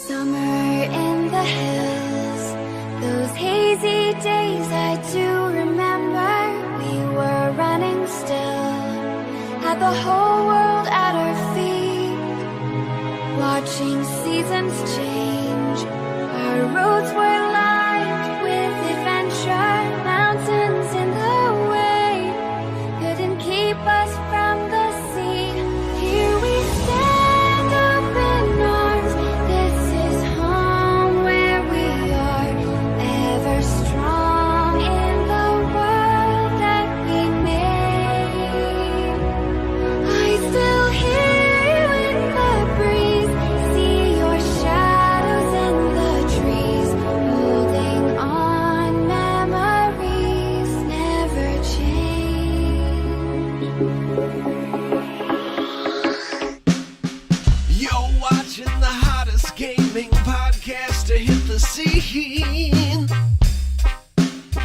Summer in the hills, those hazy days I do remember. We were running still, had the whole world at our feet, watching seasons change. Our roads were lined with adventure, mountains in the way couldn't keep us from the sea. Here we stand open arms, this is home where we are, ever strong in the world that we made. I still hear you in the breeze, see your shadows in the trees, holding on, memories never change. You're watching the hottest gaming podcast to hit the scene.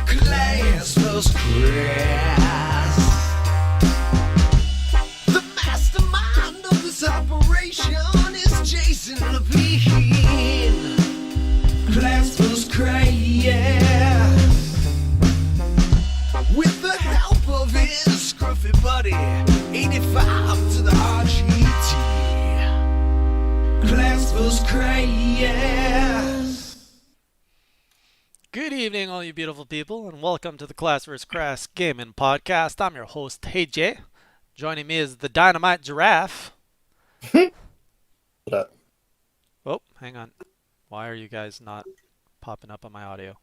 Class vs. Crass. The mastermind of this operation is Jason Levine. Class vs. Crass. With the help of his scruffy buddy, 85 to the RGT. Class vs. Crass. Good evening, all you beautiful people, and welcome to the Class vs. Crass Gaming Podcast. I'm your host, Hey Jay. Joining me is the Dynamite Giraffe. What up? Oh, hang on. Why are you guys not popping up on my audio?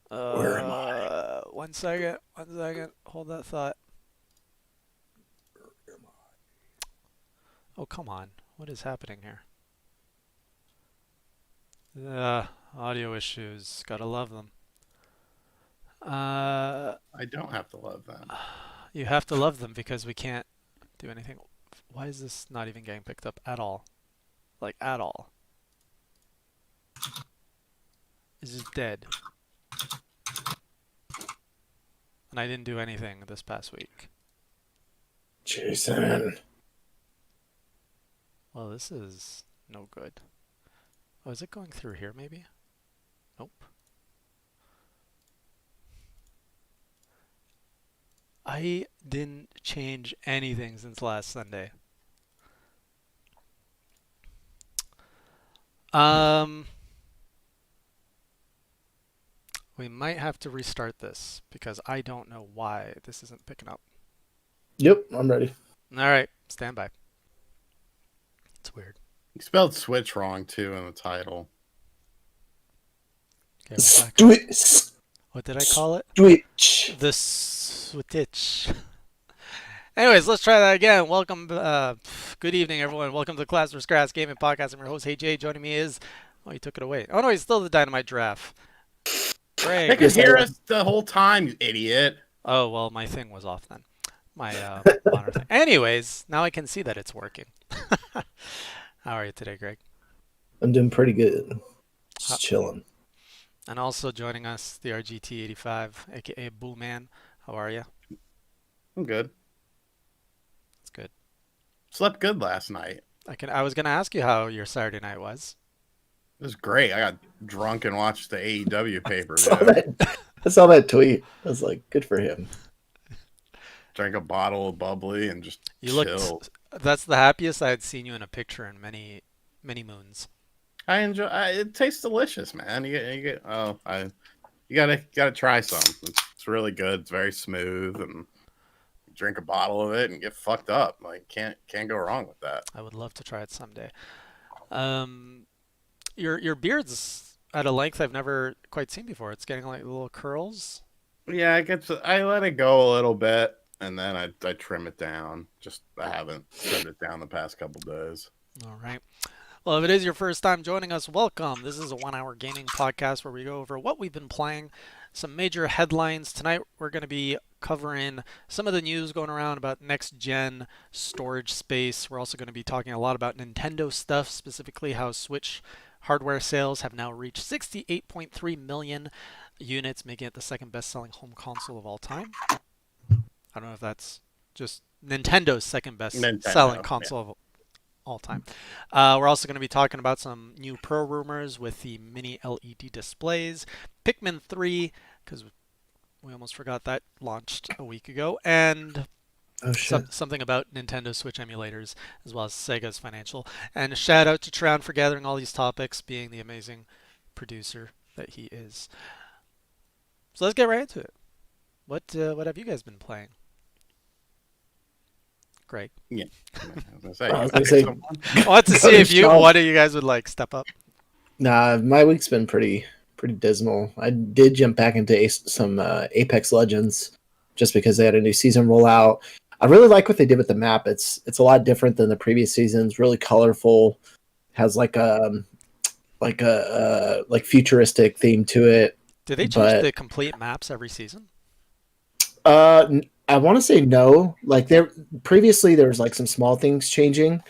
Where am I? One second. Hold that thought. Oh, come on. What is happening here? Audio issues. Gotta love them. I don't have to love them. You have to love them because we can't do anything. Why is this not even getting picked up at all? Like, at all. It's just dead. And I didn't do anything this past week. Jason. Well, this is no good. Oh, is it going through here maybe? Nope. I didn't change anything since last Sunday. We might have to restart this because I don't know why this isn't picking up. Yep, I'm ready. All right, stand by. It's weird. You spelled switch wrong too in the title. Okay, we're back. What did I call it? Switch. The switch. Anyways, let's try that again. Welcome, good evening, everyone. Welcome to the Class vs. Crass Gaming Podcast. I'm your host, Hey Jay. Joining me is, oh, he took it away. Oh no, he's still the Dynamite Giraffe. They Greg. could hear us the whole time, you idiot. Oh well, my thing was off then. My monitor thing. Anyways, now I can see that it's working. How are you today, Greg? I'm doing pretty good. Just chilling. And also joining us, the RGT85, aka Boo Man. How are you? I'm good. It's good. Slept good last night. I was gonna ask you how your Saturday night was. It was great. I got drunk and watched the AEW paper. I saw that tweet. I was like, good for him. Drank a bottle of bubbly and just You chilled. looked. That's the happiest I had seen you in a picture in many, many moons. I enjoy. It tastes delicious, man. You gotta try some. It's really good. It's very smooth, and you drink a bottle of it and get fucked up. Like can't go wrong with that. I would love to try it someday. Your beard's at a length I've never quite seen before. It's getting like little curls. Yeah, I let it go a little bit, and then I trim it down. I haven't trimmed it down the past couple days. All right. Well, if it is your first time joining us, welcome. This is a 1-hour gaming podcast where we go over what we've been playing, some major headlines. Tonight, we're going to be covering some of the news going around about next-gen storage space. We're also going to be talking a lot about Nintendo stuff, specifically how Switch hardware sales have now reached 68.3 million units, making it the second best-selling home console of all time. I don't know if that's just Nintendo's second best-selling console all time. We're also going to be talking about some new Pro rumors with the mini LED displays, Pikmin 3, because we almost forgot that launched a week ago, and Oh shit. something about Nintendo Switch emulators, as well as Sega's financial. And a shout out to Trown for gathering all these topics, being the amazing producer that he is. So let's get right into it. What have you guys been playing? Greg. Yeah. I was gonna say, I was you gonna say, someone? I want to Go see to if Sean. one of you guys would like step up. Nah, my week's been pretty dismal. I did jump back into some Apex Legends just because they had a new season rollout. I really like what they did with the map. It's a lot different than the previous seasons. Really colorful, has like futuristic theme to it. Do they change But the complete maps every season? I want to say no. Like previously there was like some small things changing,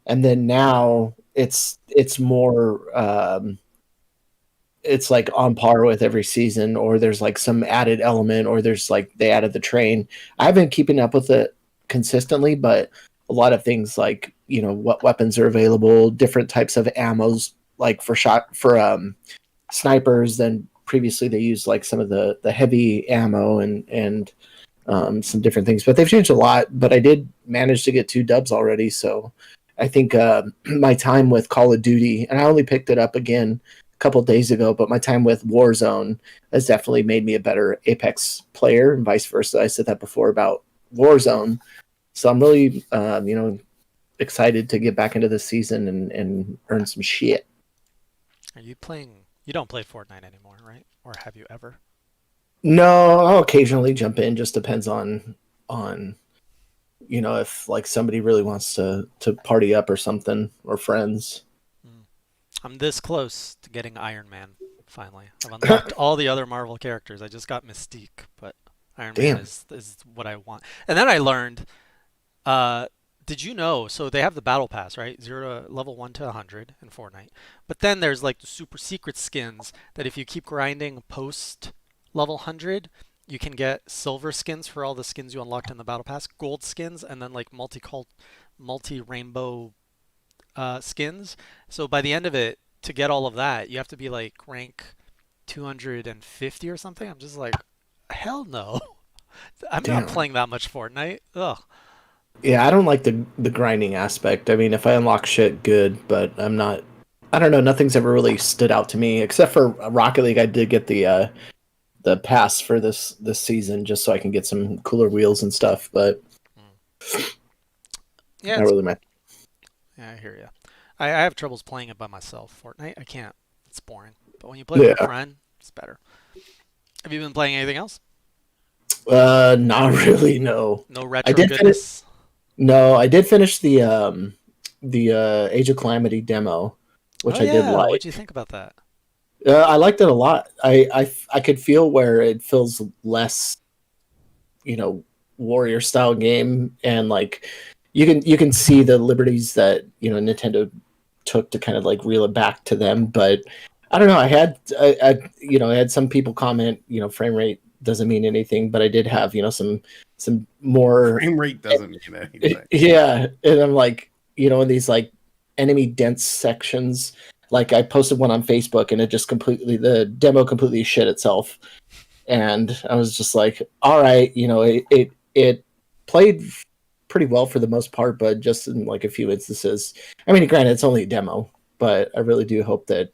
and then now it's more it's like on par with every season, or there's like some added element, or there's like they added the train. I've been keeping up with it consistently, but a lot of things like what weapons are available, different types of ammos, like for snipers. Then previously they used like some of the heavy ammo and some different things, but they've changed a lot. But I did manage to get 2 dubs already, so I think my time with Call of Duty, and I only picked it up again a couple days ago, but my time with Warzone has definitely made me a better Apex player, and vice versa. I said that before about Warzone, so I'm really excited to get back into this season and earn some shit. Are you playing? You don't play Fortnite anymore, right? Or have you ever? No, I'll occasionally jump in. Just depends on if like somebody really wants to party up or something, or friends. Hmm. I'm this close to getting Iron Man finally. I've unlocked all the other Marvel characters. I just got Mystique, but Iron Man Damn. is what I want. And then I learned, uh, did you know? So they have the battle pass, right? Zero to level 1 to 100 in Fortnite. But then there's like the super secret skins that if you keep grinding post level 100, you can get silver skins for all the skins you unlocked in the battle pass, gold skins, and then like multi rainbow skins. So by the end of it, to get all of that, you have to be like rank 250 or something. I'm just like, hell no. I'm not Damn. playing that much Fortnite. Ugh. Yeah, I don't like the grinding aspect. I mean, if I unlock shit, good, but I'm not. I don't know. Nothing's ever really stood out to me except for Rocket League. I did get the pass for this season just so I can get some cooler wheels and stuff, but Yeah, not it's, really my. yeah, I hear you. I have troubles playing it by myself. Fortnite, I can't. It's boring. But when you play with a Yeah. friend, it's better. Have you been playing anything else? Not really. No, No I retro did finish. goodness? No, I did finish the Age of Calamity demo, Oh which I did yeah, what'd like. you think about that? I liked it a lot. I could feel where it feels less, warrior style game, and like you can see the liberties that Nintendo took to kind of like reel it back to them. But I don't know. I had some people comment, frame rate doesn't mean anything, but I did have some more. Frame rate doesn't mean anything. Yeah, and I'm like, in these like enemy dense sections. Like I posted one on Facebook, and the demo completely shit itself, and I was just like, all right, it played pretty well for the most part, but just in like a few instances. I mean, granted, it's only a demo, but I really do hope that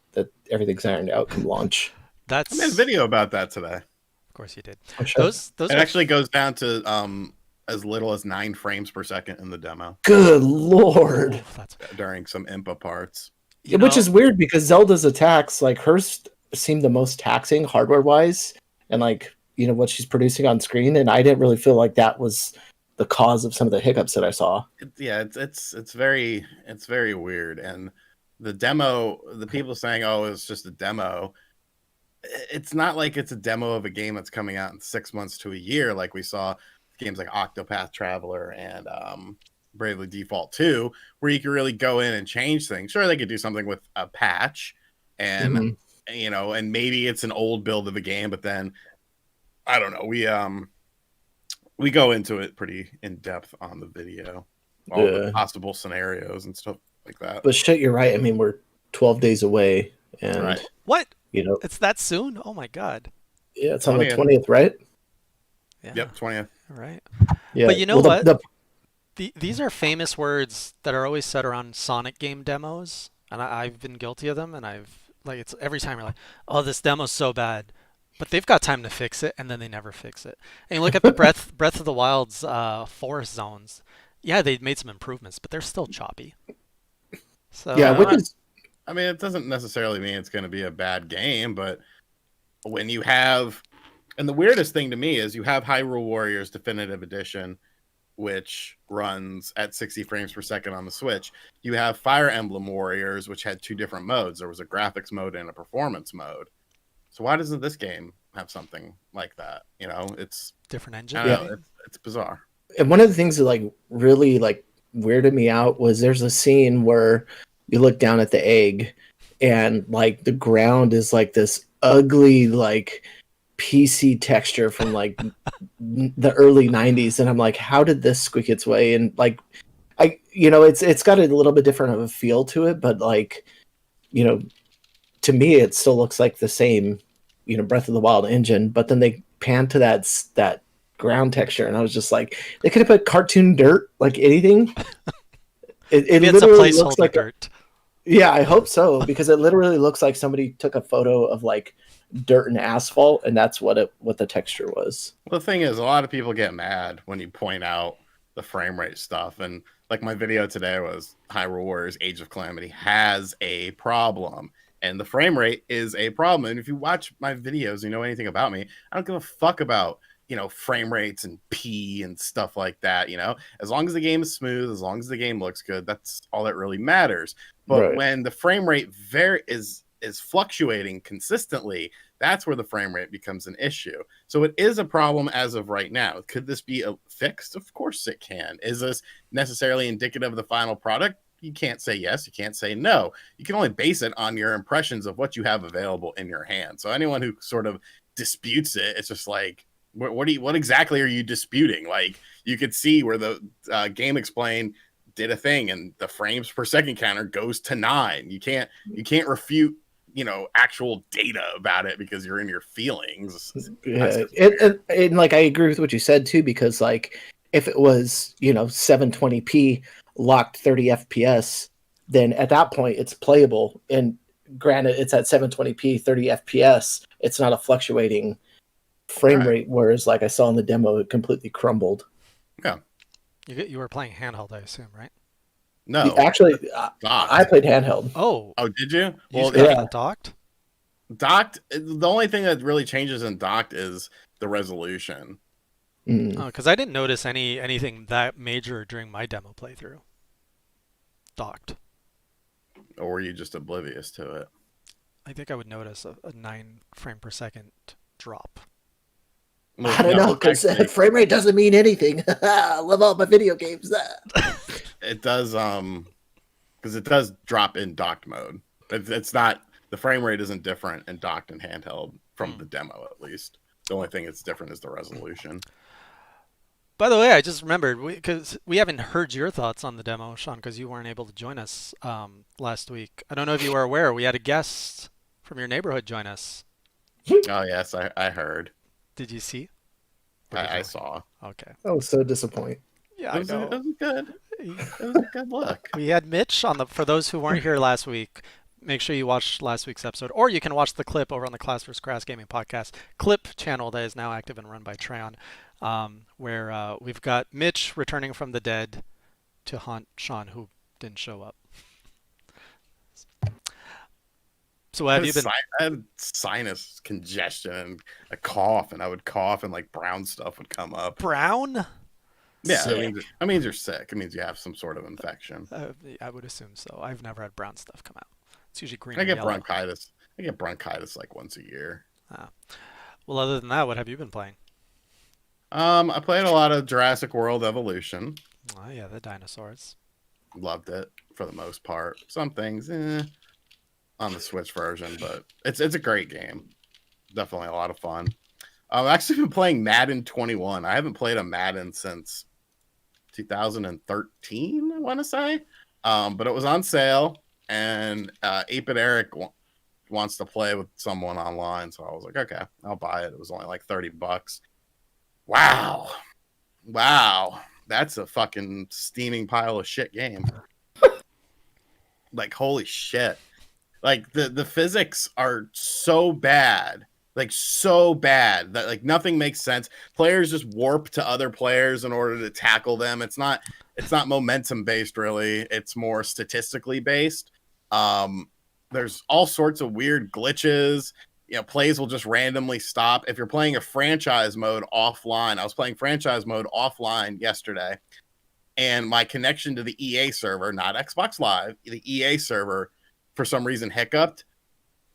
everything's ironed out come launch. I made a That's video about that today. of course you did. Oh, shit. Those It are actually goes down to as little as 9 frames per second in the demo Good lord. oh, that's during some impa parts. Which is weird because Zelda's attacks, like hers, seem the most taxing hardware wise, and like what she's producing on screen, and I didn't really feel like that was the cause of some of the hiccups that I saw. It's very weird. And the demo, the people saying, "Oh, it's just a demo." It's not like it's a demo of a game that's coming out in 6 months to a year, like we saw games like Octopath Traveler and Bravely Default 2, where you can really go in and change things. Sure, they could do something with a patch, and and maybe it's an old build of a game, but then I don't know. We go into it pretty in depth on the video, all the possible scenarios and stuff like that. But shit, you're right. I mean, we're 12 days away, and Right. What? you know, It's that soon? Oh my god. yeah, it's on the 20th. 20th, right? Yeah. Yep, 20th. All right. Yeah. But you know well, what? the These are famous words that are always said around Sonic game demos, and I've been guilty of them. And I've like it's every time you're like, "Oh, this demo's so bad," but they've got time to fix it, and then they never fix it. And you look at the Breath of the Wild's forest zones. Yeah, they made some improvements, but they're still choppy. So yeah, which is I mean, it doesn't necessarily mean it's going to be a bad game, but when you have, and the weirdest thing to me is you have Hyrule Warriors Definitive Edition, which runs at 60 frames per second on the Switch. You have Fire Emblem Warriors, which had two different modes. There was a graphics mode and a performance mode. So why doesn't this game have something like that? You know, it's different I engine. don't know, it's bizarre. and one of the things that like really like weirded me out was there's a scene where you look down at the egg and like the ground is like this ugly like PC texture from like the early 90s, and I'm like, how did this squeak its way? And like it's got a little bit different of a feel to it, but like to me it still looks like the same Breath of the Wild engine, but then they pan to that ground texture, and I was just like, they could have put cartoon dirt, like anything. It Maybe it's a literally looks placeholder like dirt. yeah, I hope so, because it literally looks like somebody took a photo of like dirt and asphalt, and that's what the texture was. Well, the thing is, a lot of people get mad when you point out the frame rate stuff. And like my video today was Hyrule Warriors Age of Calamity has a problem. And the frame rate is a problem. And if you watch my videos, you know anything about me, I don't give a fuck about, frame rates and P and stuff like that. As long as the game is smooth, as long as the game looks good, that's all that really matters. But Right. when the frame rate is fluctuating consistently, that's where the frame rate becomes an issue. So it is a problem as of right now. Could this be fixed? Of course it can. Is this necessarily indicative of the final product? You can't say yes, you can't say no. You can only base it on your impressions of what you have available in your hand. So anyone who sort of disputes it, it's just like, what exactly are you disputing? Like, you could see where the Game Explain did a thing and the frames per second counter goes to 9. You can't refute actual data about it because you're in your feelings. Yeah, and like I agree with what you said too, because like if it was 720p locked 30 FPS, then at that point it's playable. And granted, it's at 720p 30 FPS. It's not a fluctuating frame Right. rate, whereas like I saw in the demo, it completely crumbled. Yeah. You were playing handheld, I assume, right? No. Actually, Docked. I played handheld. Oh, Oh, did you? you just Well, got yeah. it docked? docked. The only thing that really changes in docked is the resolution. Mm. Oh, because I didn't notice anything that major during my demo playthrough. Docked. Or were you just oblivious to it? I think I would notice a 9 frame per second drop. Well, I don't no, know, because actually, frame rate doesn't mean anything. I love all my video games. it does because it does drop in docked mode. It's not, the frame rate isn't different in docked and handheld from the demo, at least. The only thing that's different is the resolution. By the way, I just remembered because we haven't heard your thoughts on the demo, Sean, because you weren't able to join us last week. I don't know if you were aware, we had a guest from your neighborhood join us. Oh yes, I heard. Did you see? Or did I you- saw. Okay. I was so disappointed. Yeah, It I was, know. it was good. It was a good look. We had Mitch on the. For those who weren't here last week, make sure you watch last week's episode, or you can watch the clip over on the Class vs. Crass Gaming Podcast clip channel that is now active and run by Treon, where we've got Mitch returning from the dead to haunt Sean, who didn't show up. So what have you been? I had sinus congestion and a cough, and I would cough, and like brown stuff would come up. Brown? Yeah, Sick. that means you're sick. It means you have some sort of infection. I would assume so. I've never had brown stuff come out. It's usually green. I or get yellow. bronchitis. I get bronchitis like once a year. Well, other than that, what have you been playing? I played a lot of Jurassic World Evolution. Oh yeah, the dinosaurs. Loved it for the most part. Some things on the Switch version, but it's a great game. Definitely a lot of fun. I've actually been playing Madden 21. I haven't played a Madden since 2013, I want to say. But it was on sale, and 8-Bit Eric wants to play with someone online, so I was like, okay, I'll buy it. It was only like $30. Wow, that's a fucking steaming pile of shit game. Like, holy shit! Like the physics are so bad. Like, so bad that like nothing makes sense. Players just warp to other players in order to tackle them. It's not momentum based, really. It's more statistically based. There's all sorts of weird glitches. Plays will just randomly stop. If you're playing a franchise mode offline, I was playing franchise mode offline yesterday, and my connection to the EA server, not Xbox Live, the EA server, for some reason hiccuped,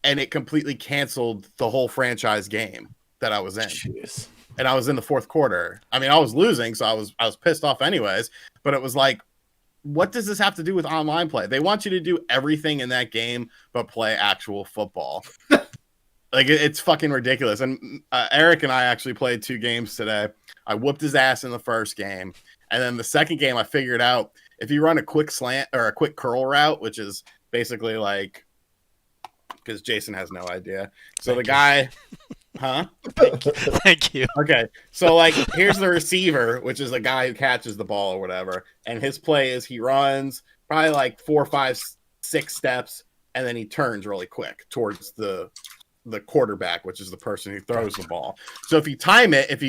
and it completely canceled the whole franchise game that I was in. Jeez. And I was in the fourth quarter. I mean, I was losing, so I was pissed off anyways. But it was like, what does this have to do with online play? They want you to do everything in that game but play actual football. Like, it's fucking ridiculous. And Eric and I actually played 2 games today. I whooped his ass in the first game. And then the second game, I figured out if you run a quick slant or a quick curl route, which is basically like, because Jason has no idea. So the guy, huh? Thank you. Okay. So, like, here's the receiver, which is the guy who catches the ball or whatever. And his play is he runs probably like 4, 5, 6 steps, and then he turns really quick towards the quarterback, which is the person who throws the ball. So if you time it, if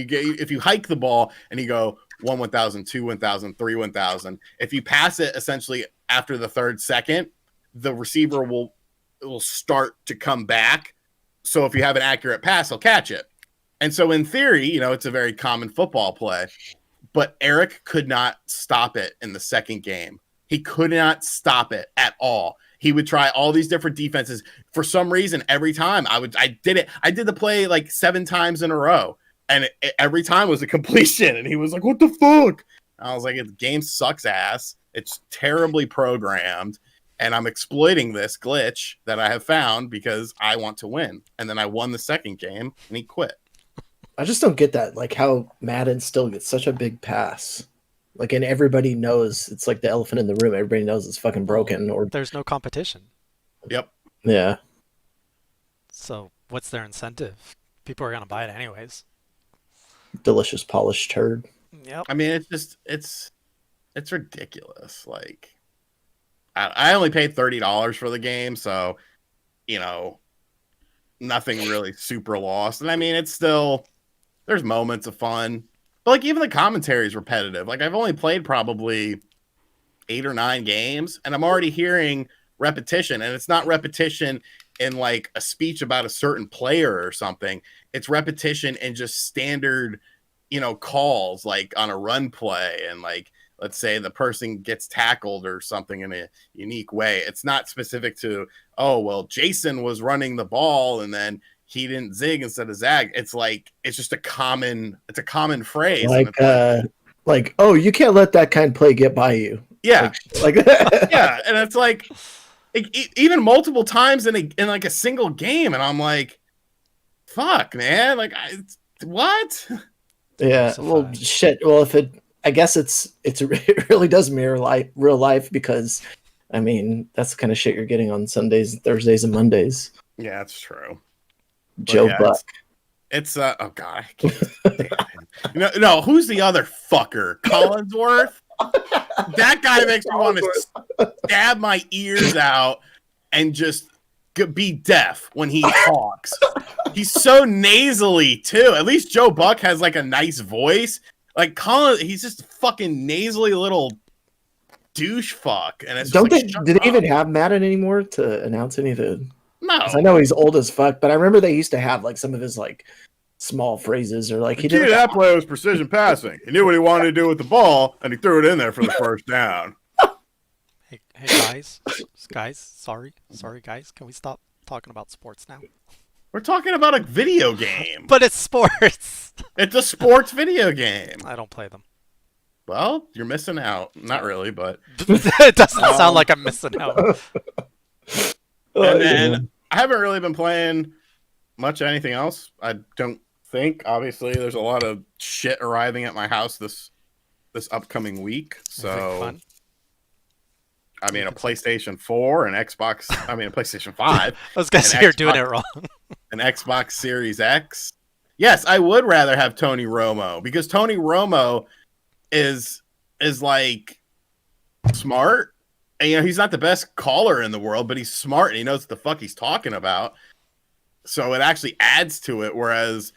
you hike the ball and you go 1 1000, 2 1000, 3 1000, if you pass it essentially after the 3rd second, the receiver will start to come back. So if you have an accurate pass, he'll catch it. And so in theory, it's a very common football play, but Eric could not stop it in the second game. He could not stop it at all. He would try all these different defenses. For some reason, every time I did it. I did the play like 7 times in a row, and every time was a completion. And he was like, "What the fuck?" I was like, "The game sucks ass. It's terribly programmed, and I'm exploiting this glitch that I have found because I want to win." And then I won the second game, and he quit. I just don't get that. Like, how Madden still gets such a big pass. Like, and everybody knows it's like the elephant in the room. Everybody knows it's fucking broken. Or There's no competition. Yep. yeah. So what's their incentive? People are going to buy it anyways. Delicious polished turd. Yep. I mean, it's ridiculous. Like, I only paid $30 for the game, so nothing really super lost. And I mean, it's still, there's moments of fun, but like even the commentary is repetitive. Like, I've only played probably 8 or 9 games, and I'm already hearing repetition. And it's not repetition in like a speech about a certain player or something. It's repetition in just standard, calls, like on a run play, and like, let's say the person gets tackled or something in a unique way. It's not specific to, oh, well, Jason was running the ball and then he didn't zig instead of zag. It's like, it's just a common phrase. Like, oh, you can't let that kind of play get by you. Yeah. Like Yeah. And it's like even multiple times in like a single game. And I'm like, fuck, man. Like, what? Yeah. Well, shit. Well, I guess it really does mirror real life, because I mean, that's the kind of shit you're getting on Sundays, Thursdays, and Mondays. Yeah, that's true. Joe Buck. It's oh god, I can't. No, who's the other fucker? Collinsworth. That guy makes me want to stab my ears out and just be deaf when he talks. He's so nasally too. At least Joe Buck has like a nice voice. Like Colin, he's just fucking nasally little douche fuck. And it's do they up. even have Madden anymore to announce any of the? No, I know he's old as fuck, but I remember they used to have like some of his like small phrases, or like the key to that play was precision passing. He knew what he wanted to do with the ball, and he threw it in there for the first down. Hey guys, sorry guys, can we stop talking about sports now? We're talking about a video game. But it's sports. It's a sports video game. I don't play them. Well, you're missing out. Not really, but It doesn't sound like I'm missing out. And then I haven't really been playing much anything else. I don't think. Obviously, there's a lot of shit arriving at my house this upcoming week. So Fun. I mean, a PlayStation 4, an Xbox. I mean, a PlayStation 5. I was gonna say you're doing it wrong. An Xbox Series X. Yes, I would rather have Tony Romo because Tony Romo is like smart. And, you know, he's not the best caller in the world, but he's smart and he knows what the fuck he's talking about. So it actually adds to it. Whereas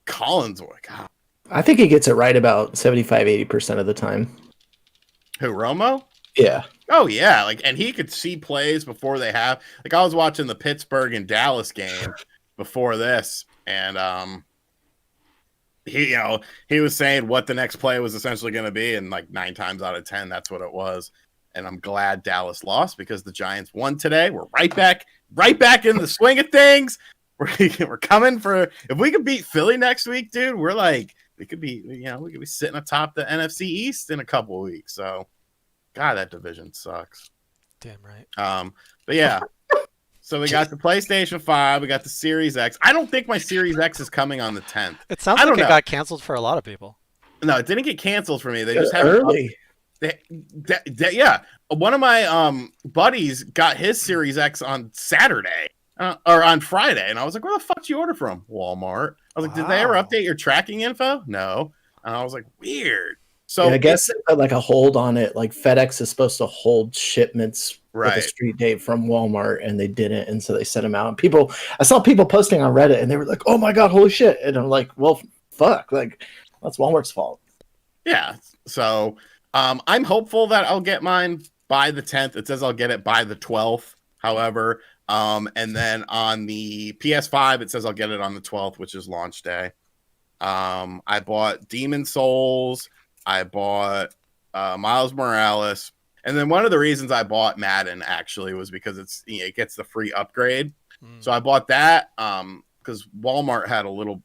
Collins, God. I think he gets it right about 75-80% of the time. Who, Romo? Yeah. Oh yeah, like, and he could see plays before they have. Like, I was watching the Pittsburgh and Dallas game before this, and he was saying what the next play was essentially going to be, and like 9 times out of 10, that's what it was. And I'm glad Dallas lost because the Giants won today. We're right back in the swing of things. We're coming for, if we could beat Philly next week, dude. We're like, we could be sitting atop the NFC East in a couple of weeks. So, God, that division sucks. Damn right. But yeah. So we got the PlayStation 5, we got the Series X. I don't think my Series X is coming on the 10th. It sounds like it got canceled for a lot of people. No, it didn't get canceled for me. They just early. Yeah, one of my buddies got his Series X on Saturday or on Friday, and I was like, "Where the fuck did you order from?" Walmart. I was like, "Did they ever update your tracking info?" No, and I was like, "Weird." So yeah, I guess they put like a hold on it. Like FedEx is supposed to hold shipments with a street date from Walmart, and they didn't, and so they sent them out. And I saw people posting on Reddit, and they were like, "Oh my god, holy shit!" And I'm like, "Well, fuck, like that's Walmart's fault." Yeah, so. I'm hopeful that I'll get mine by the 10th. It says I'll get it by the 12th, however. And then on the PS5, it says I'll get it on the 12th, which is launch day. I bought Demon Souls. I bought Miles Morales. And then one of the reasons I bought Madden, actually, was because it gets the free upgrade. So I bought that because Target had a little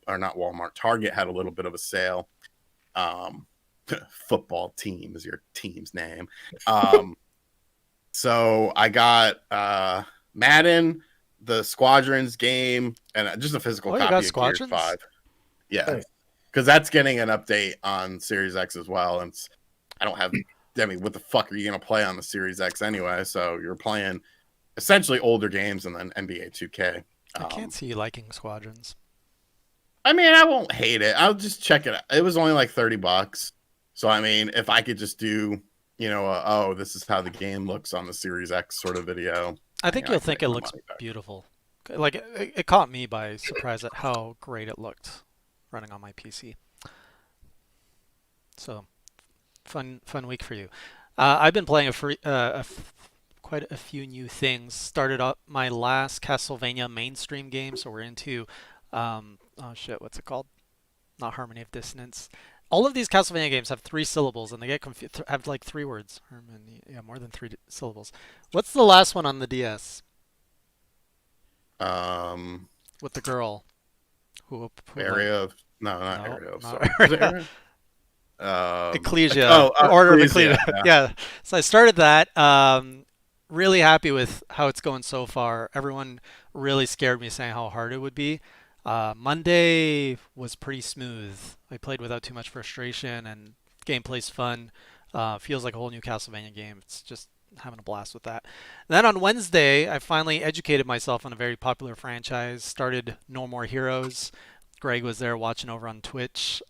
bit of a sale. Football team is your team's name. So I got Madden, the Squadrons game, and just a physical copy of Gears 5. Yeah, because that's getting an update on Series X as well. And what the fuck are you going to play on the Series X anyway? So you're playing essentially older games and then NBA 2K. I can't see you liking Squadrons. I mean, I won't hate it. I'll just check it out. It was only like $30. So, I mean, if I could just do, this is how the game looks on the Series X sort of video. I think you'll think it looks beautiful. Like, it caught me by surprise at how great it looked running on my PC. So, fun week for you. I've been playing quite a few new things. Started up my last Castlevania mainstream game, so we're into, what's it called? Not Harmony of Dissonance. All of these Castlevania games have 3 syllables, and they get have like 3 words. More than 3 syllables. What's the last one on the DS? With the girl. Area of... No, not Area of... Not Area. Ecclesia. Order of Ecclesia. Yeah. So I started that. Really happy with how it's going so far. Everyone really scared me saying how hard it would be. Monday was pretty smooth. I played without too much frustration, and gameplay's fun. Feels like a whole new Castlevania game. It's just having a blast with that. And then on Wednesday, I finally educated myself on a very popular franchise. Started No More Heroes. Greg was there watching over on Twitch.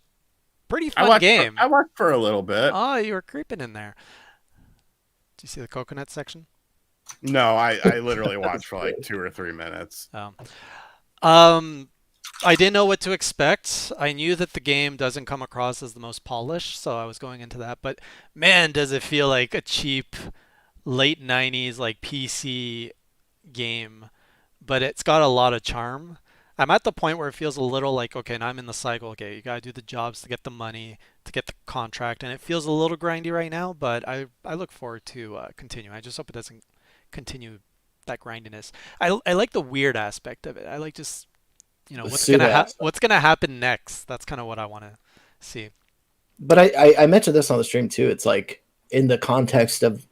Pretty fun game. I watched for a little bit. Oh, you were creeping in there. Did you see the coconut section? No, I literally watched for like 2 or 3 minutes. I didn't know what to expect. I knew that the game doesn't come across as the most polished, so I was going into that. But man, does it feel like a cheap late 90s like PC game. But it's got a lot of charm. I'm at the point where it feels a little like, okay, now I'm in the cycle. Okay, you gotta do the jobs to get the money, to get the contract, and it feels a little grindy right now. But I look forward to continuing. I just hope it doesn't continue that grindiness. I like the weird aspect of it. I like just what's gonna happen next. That's kind of what I want to see. But I mentioned this on the stream too. It's like in the context of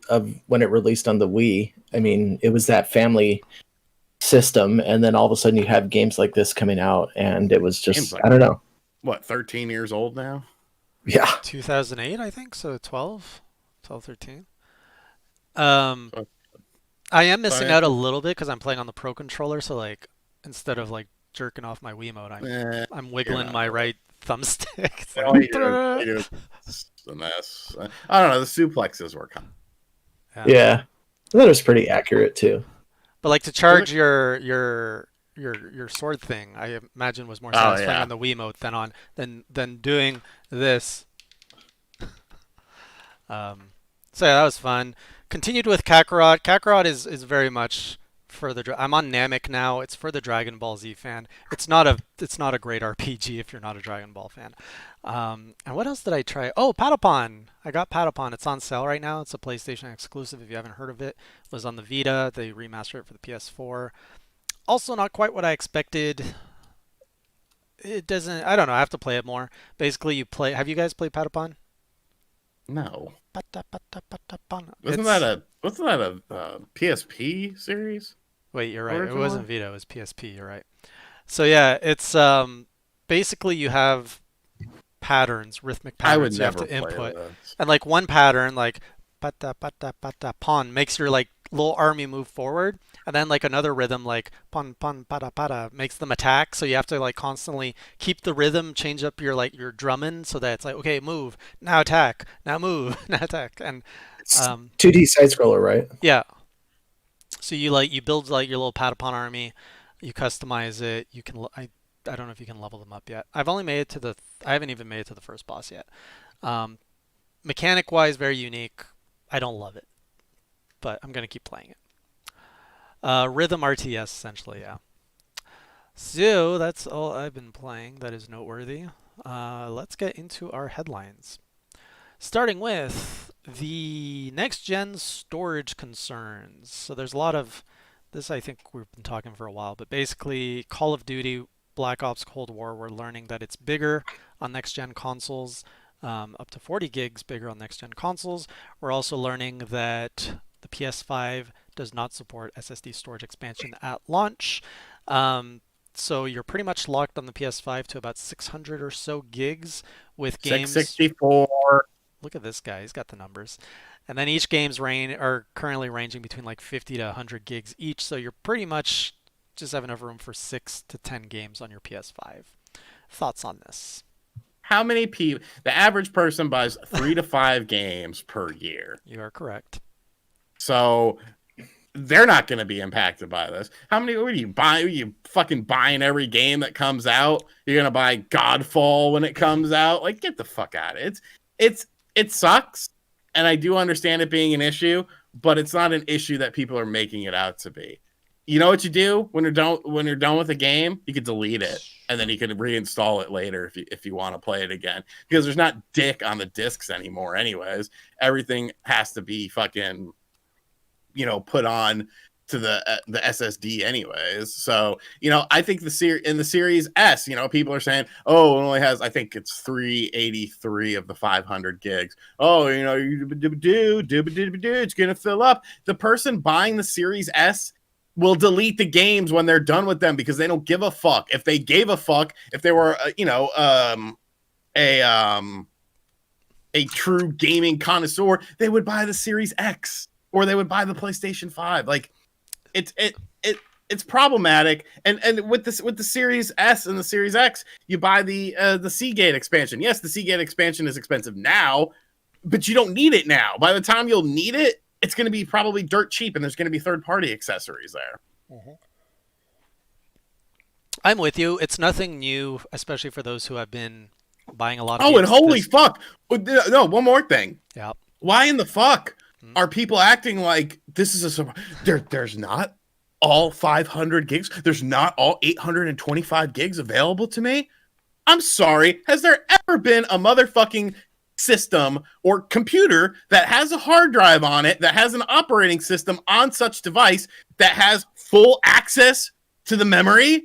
when it released on the Wii. I mean, it was that family system, and then all of a sudden you have games like this coming out, and it was just I don't know. What, 13 years old now? Yeah, 2008, I think. So 12, 13. So, I am so missing out a little bit because I'm playing on the Pro controller. So like, instead of like jerking off my Wiimote, I'm you're wiggling not my really. right thumbstick. It's like, All you do is a mess. I don't know. The suplexes were kind yeah. Yeah, that was pretty accurate too. But like to of. charge your sword thing, I imagine was more Oh satisfying yeah. on the Wiimote than doing this. Um, so yeah, that was fun. Continued with Kakarot. Kakarot is very much for the. I'm on Namek now. It's for the Dragon Ball Z fan. It's not a great RPG if you're not a Dragon Ball fan. And what else did I try? Oh, Patapon. I got Patapon. It's on sale right now. It's a PlayStation exclusive. If you haven't heard of it, it was on the Vita. They remastered it for the PS4. Also, not quite what I expected. It doesn't. I don't know. I have to play it more. Basically, you play. Have you guys played Patapon? No. Patapon. Wasn't that a PSP series Wait, you're right. It originally? wasn't Vita. It was PSP. You're right. So yeah, it's basically you have patterns, rhythmic I would patterns you have never to play input, this. and like one pattern, like pata pata pata pon, makes your like little army move forward, and then like another rhythm, like pon pon pata pata, makes them attack. So you have to like constantly keep the rhythm, change up your like your drumming, so that it's like okay, move now, attack now, move now, attack, and It's um, 2D side scroller, right? yeah. So you build like your little Patapon army, you customize it. You can I don't know if you can level them up yet. I've only made it to the I haven't even made it to the first boss yet. Um, Mechanic wise, very unique. I don't love it, but I'm gonna keep playing it. Rhythm RTS essentially, yeah. So that's all I've been playing that is noteworthy. Let's get into our headlines. Starting with the next gen storage concerns. So there's a lot of this, I think we've been talking for a while, but basically Call of Duty, Black Ops Cold War, we're learning that it's bigger on next gen consoles, up to 40 gigs bigger on next gen consoles. We're also learning that the PS5 does not support SSD storage expansion at launch. So you're pretty much locked on the PS5 to about 600 or so gigs with games. 664. Look at this guy. He's got the numbers. And then each game's are currently ranging between like 50 to 100 gigs each. So you're pretty much just have enough room for 6 to 10 games on your PS5. Thoughts on this? How many people? The average person buys 3 to 5 games per year. You are correct. So they're not going to be impacted by this. How many? What are you buying? Are you fucking buying every game that comes out? You're going to buy Godfall when it comes out? Like, get the fuck out of it. It sucks, and I do understand it being an issue, but it's not an issue that people are making it out to be. You know what you do when you're done with a game? You can delete it, and then you can reinstall it later if you want to play it again. Because there's not dick on the discs anymore, anyways. Everything has to be fucking, put on to the SSD anyways. So, I think in the Series S, people are saying, oh, it only has, I think it's 383 of the 500 gigs. Oh, it's going to fill up. The person buying the Series S will delete the games when they're done with them because they don't give a fuck. If they gave a fuck, if they were, a true gaming connoisseur, they would buy the Series X or they would buy the PlayStation 5. Like, it's problematic. And with the Series S and the Series X, you buy the Seagate expansion. Yes, the Seagate expansion is expensive now, but you don't need it now. By the time you'll need it, it's going to be probably dirt cheap, and there's going to be third-party accessories there. Mm-hmm. I'm with you. It's nothing new, especially for those who have been buying a lot of games. And holy this... fuck. No, one more thing. Yeah. Why in the fuck are people acting like this is a there's not all 500 gigs? There's not all 825 gigs available to me? I'm sorry. Has there ever been a motherfucking system or computer that has a hard drive on it, that has an operating system on such device that has full access to the memory?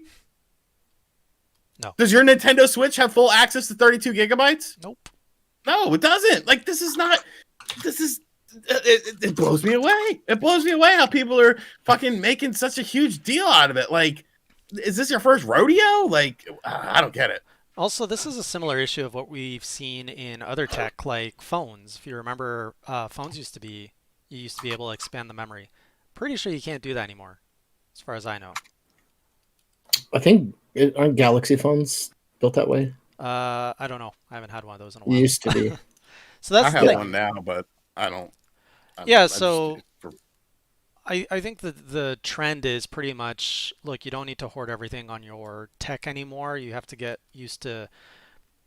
No. Does your Nintendo Switch have full access to 32 gigabytes? Nope. No, it doesn't. Like, it blows me away. It blows me away how people are fucking making such a huge deal out of it. Like, is this your first rodeo? Like, I don't get it. Also, this is a similar issue of what we've seen in other tech, like phones. If you remember, phones used to be you used to be able to expand the memory. Pretty sure you can't do that anymore, as far as I know. I think aren't Galaxy phones built that way? I don't know. I haven't had one of those in a It while. used to be. So that's I the have thing. one now, but I don't. Yeah, I just, so for, I think that the trend is pretty much, look, you don't need to hoard everything on your tech anymore. You have to get used to,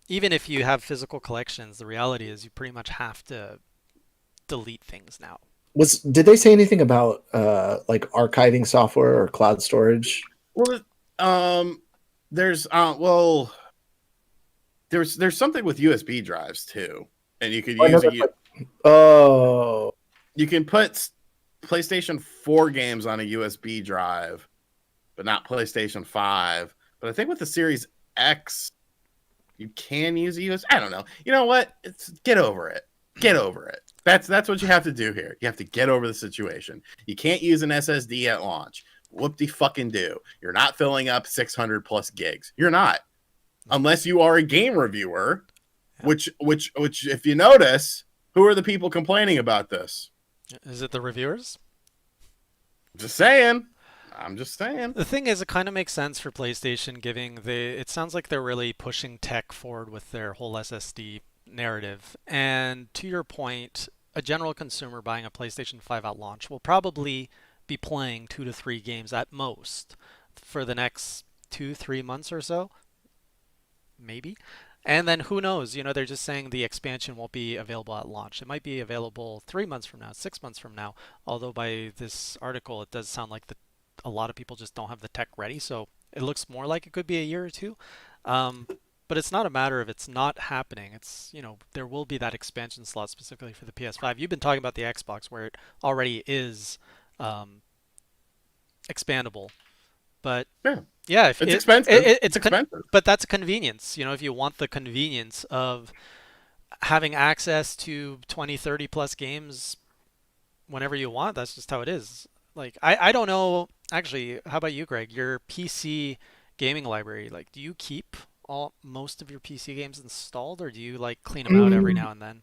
even if you have physical collections, the reality is you pretty much have to delete things now. Did they say anything about like archiving software or cloud storage? well, there's well, there's something with USB drives too, and you could Oh, I know use that's oh, you can put PlayStation 4 games on a USB drive, but not PlayStation 5. But I think with the Series X, you can use a USB. I don't know. You know what? Get over it. Get over it. That's what you have to do here. You have to get over the situation. You can't use an SSD at launch. Whoop-de fucking do. You're not filling up 600 plus gigs. You're not. Unless you are a game reviewer, which if you notice, who are the people complaining about this? Is it the reviewers? Just saying. I'm just saying. The thing is, it kind of makes sense for PlayStation, giving it sounds like they're really pushing tech forward with their whole SSD narrative. And to your point, a general consumer buying a PlayStation 5 at launch will probably be playing 2 to 3 games at most for the next 2, 3 months or so, maybe. And then who knows? They're just saying the expansion won't be available at launch. It might be available 3 months from now, 6 months from now. Although by this article, it does sound like a lot of people just don't have the tech ready. So it looks more like it could be a year or two. But it's not a matter of it's not happening. It's, there will be that expansion slot specifically for the PS5. You've been talking about the Xbox where it already is expandable. But yeah, it's expensive. It's expensive. But that's a convenience. If you want the convenience of having access to 20, 30 plus games whenever you want, that's just how it is. Like, I don't know. Actually, how about you, Greg? Your PC gaming library, like, do you keep most of your PC games installed, or do you like clean them out every now and then?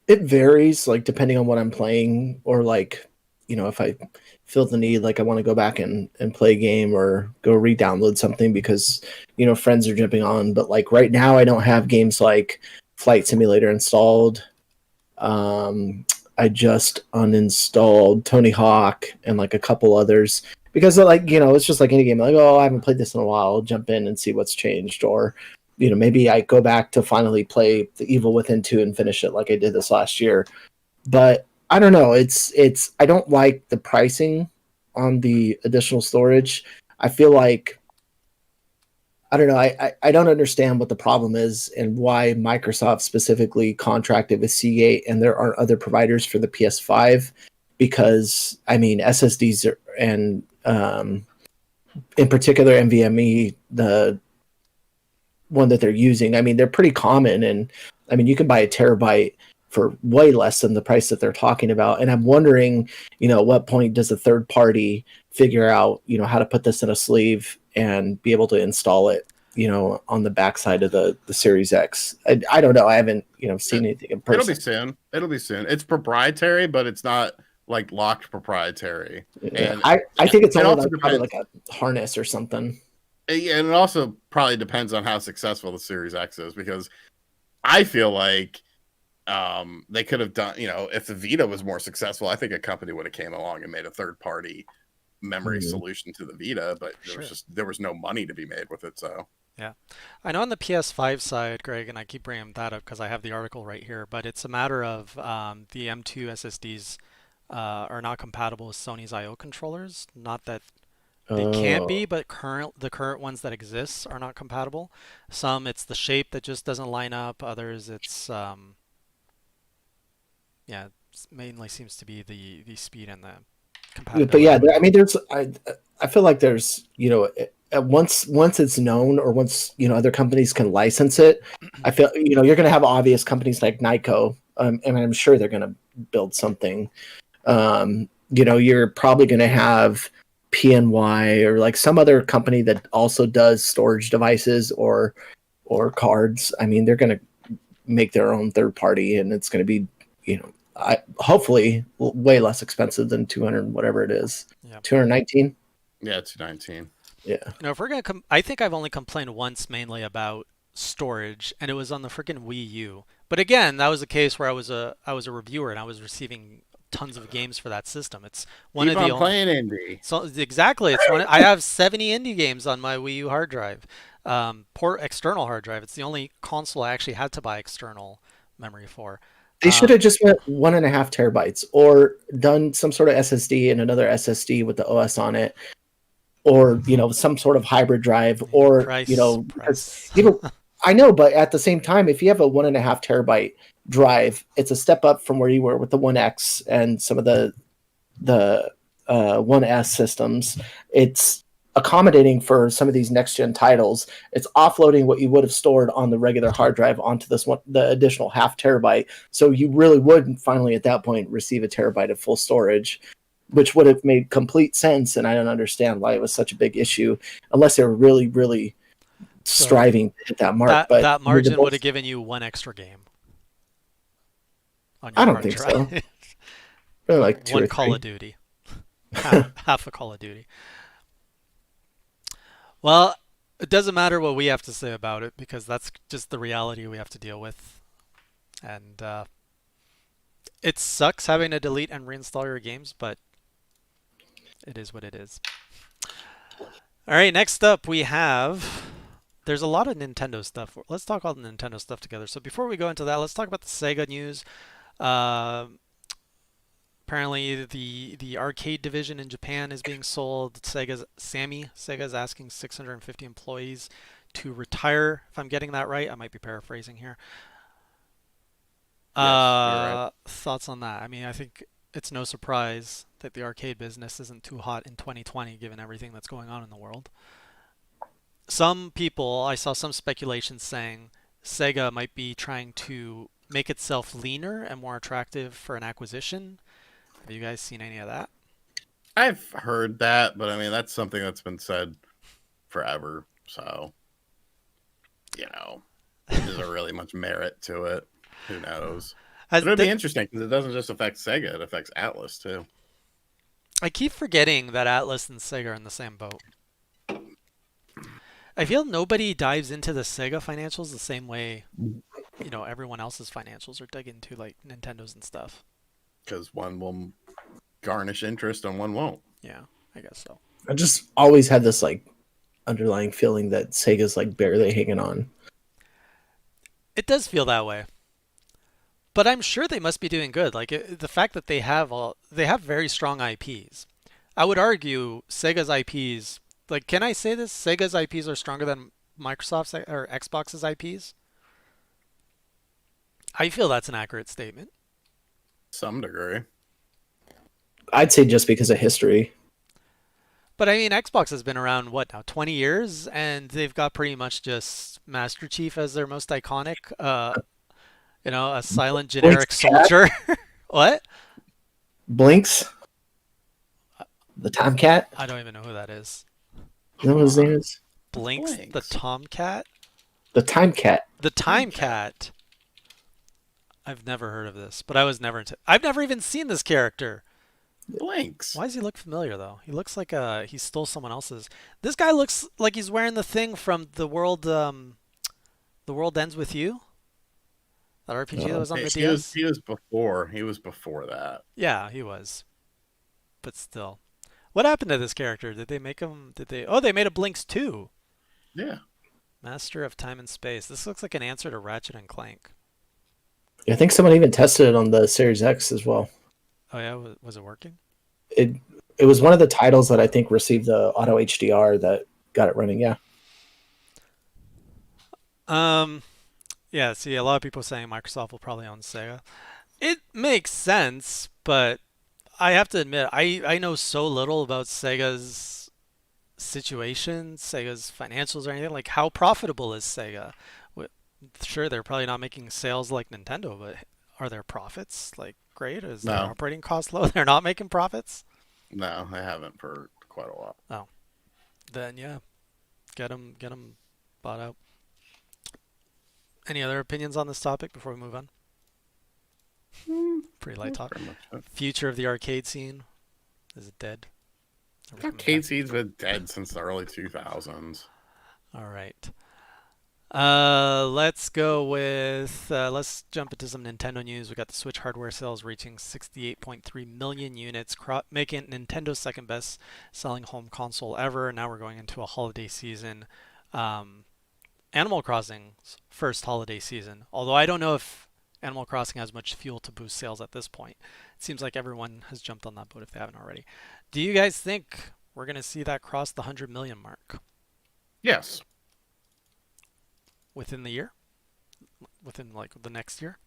It varies, like depending on what I'm playing, or like, if I feel the need, like I want to go back and play a game or go re-download something because, friends are jumping on. But like right now, I don't have games like Flight Simulator installed. I just uninstalled Tony Hawk and like a couple others because like, it's just like any game. Like, oh, I haven't played this in a while. I'll jump in and see what's changed. Or, maybe I go back to finally play The Evil Within 2 and finish it like I did this last year. But I don't know. It's I don't like the pricing on the additional storage. I feel like I don't know. I don't understand what the problem is and why Microsoft specifically contracted with Seagate and there aren't other providers for the PS5 because I mean SSDs and in particular NVMe, the one that they're using, I mean they're pretty common, and I mean you can buy a terabyte for way less than the price that they're talking about. And I'm wondering, at what point does a third party figure out, how to put this in a sleeve and be able to install it, on the backside of the Series X. I don't know. I haven't, seen anything in person. It'll be soon. It's proprietary, but it's not like locked proprietary. Yeah. And I think it's also probably like a harness or something. Yeah, and it also probably depends on how successful the Series X is, because I feel like they could have done, if the Vita was more successful, I think a company would have came along and made a third party memory solution to the Vita, but there was no money to be made with it. So yeah, I know on the PS5 side, Greg, and I keep bringing that up because I have the article right here, but it's a matter of the M2 SSDs are not compatible with Sony's I/O controllers. Not that they can't be, but the current ones that exist are not compatible. Some it's the shape that just doesn't line up. Others it's yeah, it mainly seems to be the speed and the compatibility. But yeah, I mean, I feel like there's, once it's known, or once, other companies can license it, I feel, you're going to have obvious companies like Nyko, and I'm sure they're going to build something. You're probably going to have PNY or like some other company that also does storage devices or cards. I mean, they're going to make their own third party, and it's going to be, hopefully way less expensive than 200 whatever it is. Yeah. 219. Yeah, 219. Yeah. If we're gonna I think I've only complained once mainly about storage, and it was on the freaking Wii U. But again, that was a case where I was a reviewer and I was receiving tons of games for that system. It's one Keep of the on playing indie. So exactly, it's I have 70 indie games on my Wii U hard drive, port external hard drive. It's the only console I actually had to buy external memory for. They should have just went 1.5 terabytes, or done some sort of SSD and another SSD with the OS on it, or some sort of hybrid drive, or Price. I know, but at the same time, if you have a 1.5 terabyte drive, it's a step up from where you were with the 1X and some of the 1S systems. It's accommodating for some of these next gen titles. It's offloading what you would have stored on the regular hard drive onto this one, the additional 0.5 terabyte. So you really would finally at that point receive a terabyte of full storage, which would have made complete sense. And I don't understand why it was such a big issue, unless they were really, really striving to hit that mark. But that margin would have given you one extra game on your I don't hard think drive. so. Really like two one or Call three. of Duty, half a Call of Duty. Well, it doesn't matter what we have to say about it, because that's just the reality we have to deal with. And it sucks having to delete and reinstall your games, but it is what it is. All right, next up we have... There's a lot of Nintendo stuff. Let's talk all the Nintendo stuff together. So before we go into that, let's talk about the Sega news. Apparently, the arcade division in Japan is being sold. Sega's asking 650 employees to retire. If I'm getting that right, I might be paraphrasing here. Yes, you're right. Thoughts on that? I mean, I think it's no surprise that the arcade business isn't too hot in 2020, given everything that's going on in the world. Some people, I saw some speculation saying Sega might be trying to make itself leaner and more attractive for an acquisition. Have you guys seen any of that? I've heard that, but I mean, that's something that's been said forever. So, is there really much merit to it? Who knows? But it'd be interesting because it doesn't just affect Sega, it affects Atlas too. I keep forgetting that Atlas and Sega are in the same boat. I feel nobody dives into the Sega financials the same way, everyone else's financials are dug into, like Nintendo's and stuff. Because one will garnish interest and one won't. Yeah, I guess so. I just always had this underlying feeling that Sega's barely hanging on. It does feel that way. But I'm sure they must be doing good. The fact that they have very strong IPs. I would argue Sega's IPs, can I say this? Sega's IPs are stronger than Microsoft's or Xbox's IPs? I feel that's an accurate statement. Some degree. I'd say just because of history. But I mean, Xbox has been around, what now, 20 years? And they've got pretty much just Master Chief as their most iconic, a silent generic soldier. What? Blinks? The Tomcat? I don't even know who that is. You know what his name is? Blinks the Tomcat? The Timecat. The Timecat. I've never heard of this, but I've never even seen this character. Blinks. Why does he look familiar though? He looks like he stole someone else's. This guy looks like he's wearing the thing from The World Ends With You. That RPG that was on the DS. He was before that. Yeah, he was. But still. What happened to this character? Did they make him Oh, they made a Blinks 2. Yeah. Master of Time and Space. This looks like an answer to Ratchet and Clank. I think someone even tested it on the Series X as well. Oh yeah, was it working? It was one of the titles that I think received the auto HDR that got it running. Yeah. Yeah. See, a lot of people saying Microsoft will probably own Sega. It makes sense, but I have to admit, I know so little about Sega's situation, Sega's financials or anything. Like, how profitable is Sega? Sure, they're probably not making sales like Nintendo, but are their profits great? Is their operating cost low? They're not making profits? No, they haven't for quite a while. Oh, then yeah, get them bought out. Any other opinions on this topic before we move on? Pretty light talk. Pretty much it. Future of the arcade scene. Is it dead? Are we coming Arcade back? scene's been dead since the early 2000s. All right. Let's go with let's jump into some Nintendo news. We got the Switch hardware sales reaching 68.3 million units, making it Nintendo's second best selling home console ever. Now we're going into a holiday season. Animal Crossing's first holiday season. Although I don't know if Animal Crossing has much fuel to boost sales at this point. It seems like everyone has jumped on that boat if they haven't already. Do you guys think we're going to see that cross the 100 million mark Yes. within the year? Within like the next year?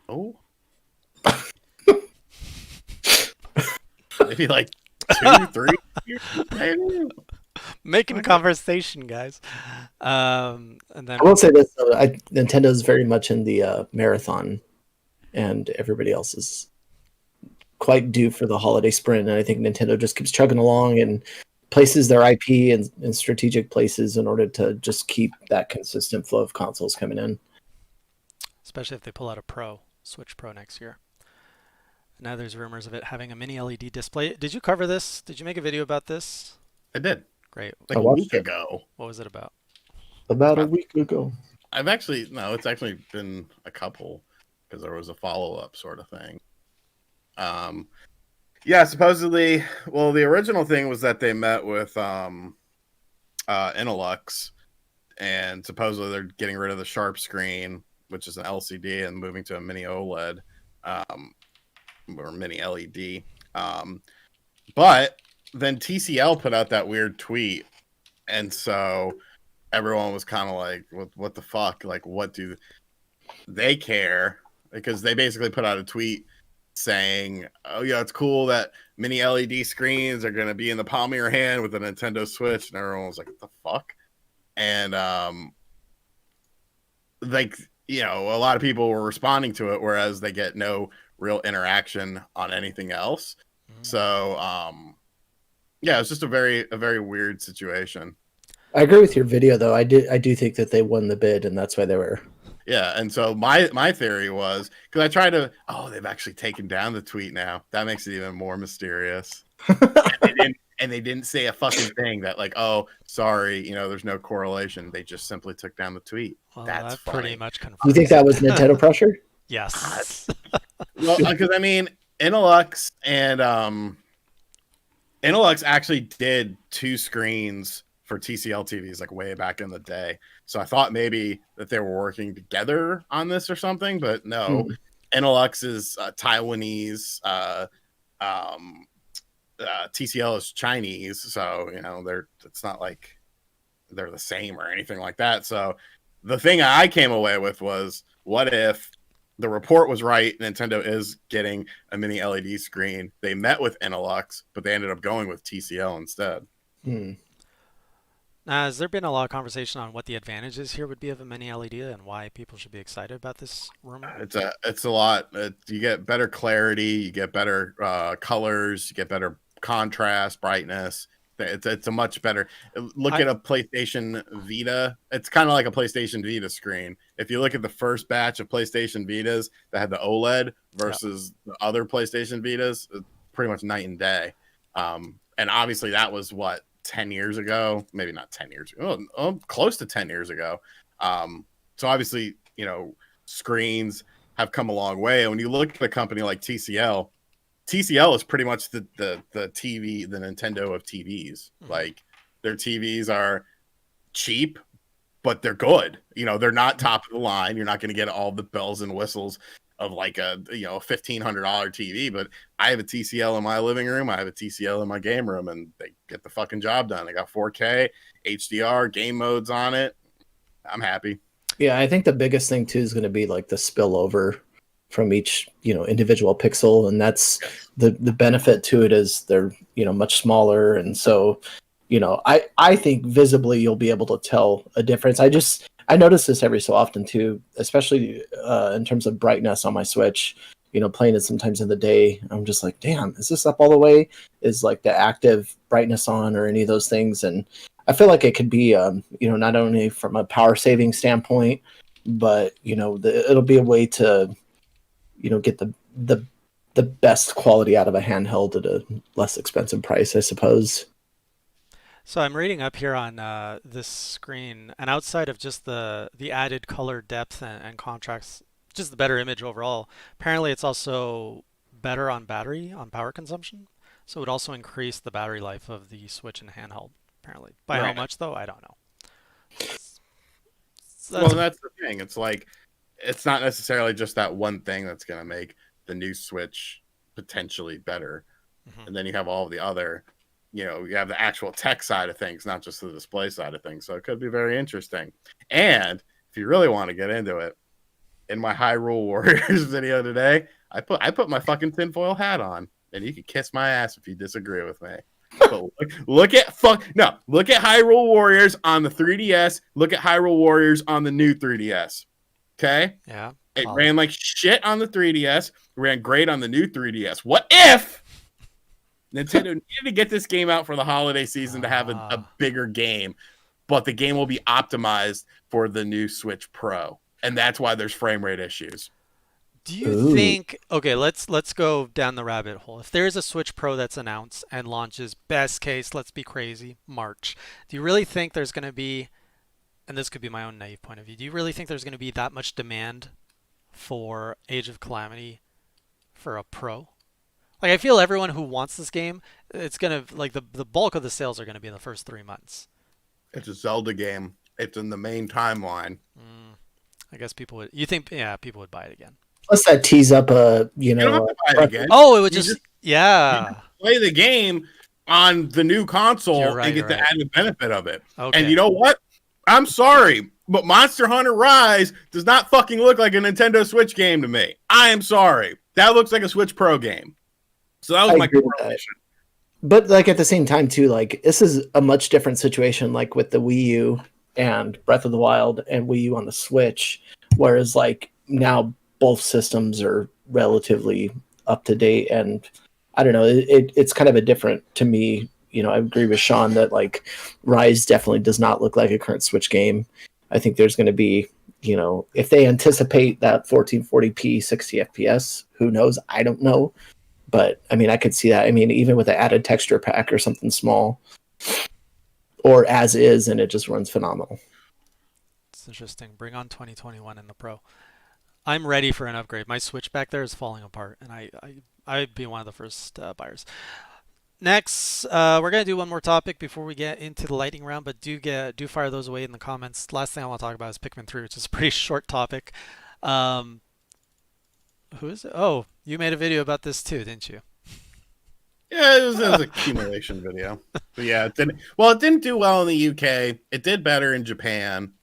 Oh. Maybe like 2, 3 years, maybe. Making conversation, guys. And then I will say this: though, Nintendo's very much in the marathon, and everybody else is quite due for the holiday sprint. And I think Nintendo just keeps chugging along and places their IP in strategic places in order to just keep that consistent flow of consoles coming in. especially if they pull out a Switch Pro next year. Now there's rumors of it having a mini LED display. Did you cover this? Did you make a video about this? I did. Great. Like I a watched week it. ago. What was it about? About a week ago. It's actually been a couple because there was a follow-up sort of thing. Yeah, supposedly, well, the original thing was that they met with Intelux, and supposedly they're getting rid of the sharp screen, which is an LCD, and moving to a mini OLED, or mini LED. But then TCL put out that weird tweet, and so everyone was kind of like, what the fuck? Like, what do they care? Because they basically put out a tweet saying, oh yeah, it's cool that mini LED screens are going to be in the palm of your hand with a Nintendo Switch. And everyone was like, what the fuck? And like, you know, a lot of people were responding to it, whereas they get no real interaction on anything else. Mhm. So yeah, it's just a very weird situation. I agree with your video, though. I do think that they won the bid, and that's why they were. Yeah, and so my theory was, because I tried to, they've actually taken down the tweet now. That makes it even more mysterious. And they didn't say a fucking thing that like, oh, sorry, you know, there's no correlation. They just simply took down the tweet. Well, That's that pretty funny. much confirms. You think that was Nintendo pressure? Yes. Well, because I mean, Intelux and Intelux actually did 2 screens for TCL TVs like way back in the day. So I thought maybe that they were working together on this or something, but no. Intelux is Taiwanese, TCL is Chinese, so you know it's not like they're the same or anything like that. So the thing I came away with was, what if the report was right? Nintendo is getting a mini LED screen. They met with Intelux, but they ended up going with TCL instead. Now, has there been a lot of conversation on what the advantages here would be of a mini LED and why people should be excited about this rumor? It's a lot. You get better clarity, you get better colors, you get better contrast, brightness. It's a much better look at a PlayStation Vita. It's kind of like a PlayStation Vita screen. If you look at the first batch of PlayStation Vitas that had the OLED versus the other PlayStation Vitas, it's pretty much night and day. And obviously that was what, 10 years ago, maybe not 10 years ago, close to 10 years ago. So obviously, you know, screens have come a long way. And when you look at a company like TCL is pretty much the TV, the Nintendo of TVs. Like their TVs are cheap, but they're good. You know, they're not top of the line. You're not going to get all the bells and whistles of like a $1,500 TV, but I have a TCL in my living room. I have a TCL in my game room, and they get the fucking job done. They got 4K, HDR, game modes on it. I'm happy. Yeah, I think the biggest thing too is going to be like the spillover from each individual pixel, and that's the benefit to it is they're much smaller, and so I think visibly you'll be able to tell a difference. I notice this every so often too, especially in terms of brightness on my Switch. Playing it sometimes in the day, I'm just like, damn, is this up all the way? Is like the active brightness on or any of those things? And I feel like it could be, not only from a power saving standpoint, but it'll be a way to get the best quality out of a handheld at a less expensive price, I suppose. So I'm reading up here on this screen, and outside of just the added color depth and contrast, just the better image overall, apparently it's also better on battery, on power consumption. So it would also increase the battery life of the Switch and handheld, apparently. By how Right. much, though? I don't know. Well, that's the thing. It's like it's not necessarily just that one thing that's going to make the new Switch potentially better, and then you have all the other. You have the actual tech side of things, not just the display side of things. So it could be very interesting. And if you really want to get into it, in my Hyrule Warriors video today, I put my fucking tinfoil hat on, and you can kiss my ass if you disagree with me. But look at Hyrule Warriors on the 3DS. Look at Hyrule Warriors on the new 3DS. Okay? Yeah. It ran like shit on the 3DS. Ran great on the new 3DS. What if Nintendo needed to get this game out for the holiday season to have a bigger game, but the game will be optimized for the new Switch Pro, and that's why there's frame rate issues. Do you think? Okay, let's go down the rabbit hole. If there's a Switch Pro that's announced and launches, best case, let's be crazy, March. Do you really think there's going to be, and this could be my own naive point of view, do you really think there's going to be that much demand for Age of Calamity for a Pro? Like, I feel everyone who wants this game, it's going to, like, the bulk of the sales are going to be in the first 3 months. It's a Zelda game. It's in the main timeline. I guess people would, you think, yeah, people would buy it again. Plus that tees up a, You don't have to buy it again. Oh, it would just yeah. Play the game on the new console You're right, and get the added benefit of it. Okay. And you know what? I'm sorry, but Monster Hunter Rise does not fucking look like a Nintendo Switch game to me. I am sorry. That looks like a Switch Pro game. So that was my correlation. But like at the same time too, like this is a much different situation like with the Wii U and Breath of the Wild and Wii U on the Switch, whereas like now both systems are relatively up to date, and I don't know, it's kind of a different to me. I agree with Sean that like Rise definitely does not look like a current Switch game. I think there's going to be, if they anticipate that 1440p 60 FPS, who knows? I don't know. But I mean, I could see that. I mean, even with an added texture pack or something small, or as is, and it just runs phenomenal. It's interesting. Bring on 2021 in the Pro. I'm ready for an upgrade. My Switch back there is falling apart, and I'd be one of the first buyers. Next, we're gonna do one more topic before we get into the lightning round, but do fire those away in the comments. Last thing I want to talk about is Pikmin 3, which is a pretty short topic. Who is it? Oh, you made a video about this too, didn't you? Yeah, it was an accumulation video. But yeah, it didn't do well in the UK. It did better in Japan,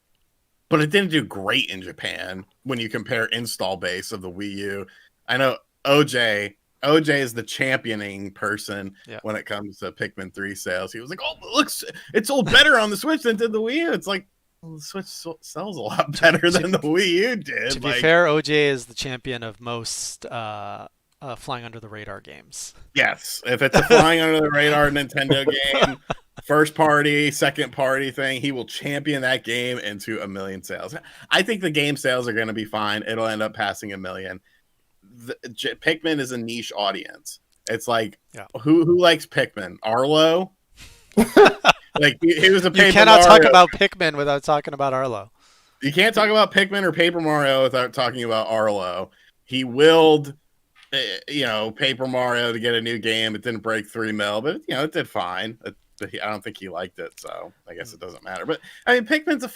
but it didn't do great in Japan when you compare install base of the Wii U. I know OJ is the championing person when it comes to Pikmin 3 sales. He was like, "Oh, it sold better on the Switch than did the Wii U." It's like, well, the Switch sells a lot better than the Wii U did. To be fair, OJ is the champion of most flying under the radar games. Yes, if it's a flying under the radar Nintendo game, first party, second party thing, he will champion that game into 1 million sales. I think the game sales are going to be fine. It'll end up passing 1 million. Pikmin is a niche audience. It's like, who likes Pikmin? Arlo? Like he was a Paper You cannot Mario. talk about Pikmin without talking about Arlo. You can't talk about Pikmin or Paper Mario without talking about Arlo. He willed, Paper Mario to get a new game. It didn't break 3 mil, but it did fine. I don't think he liked it, so I guess it doesn't matter. But I mean, Pikmin's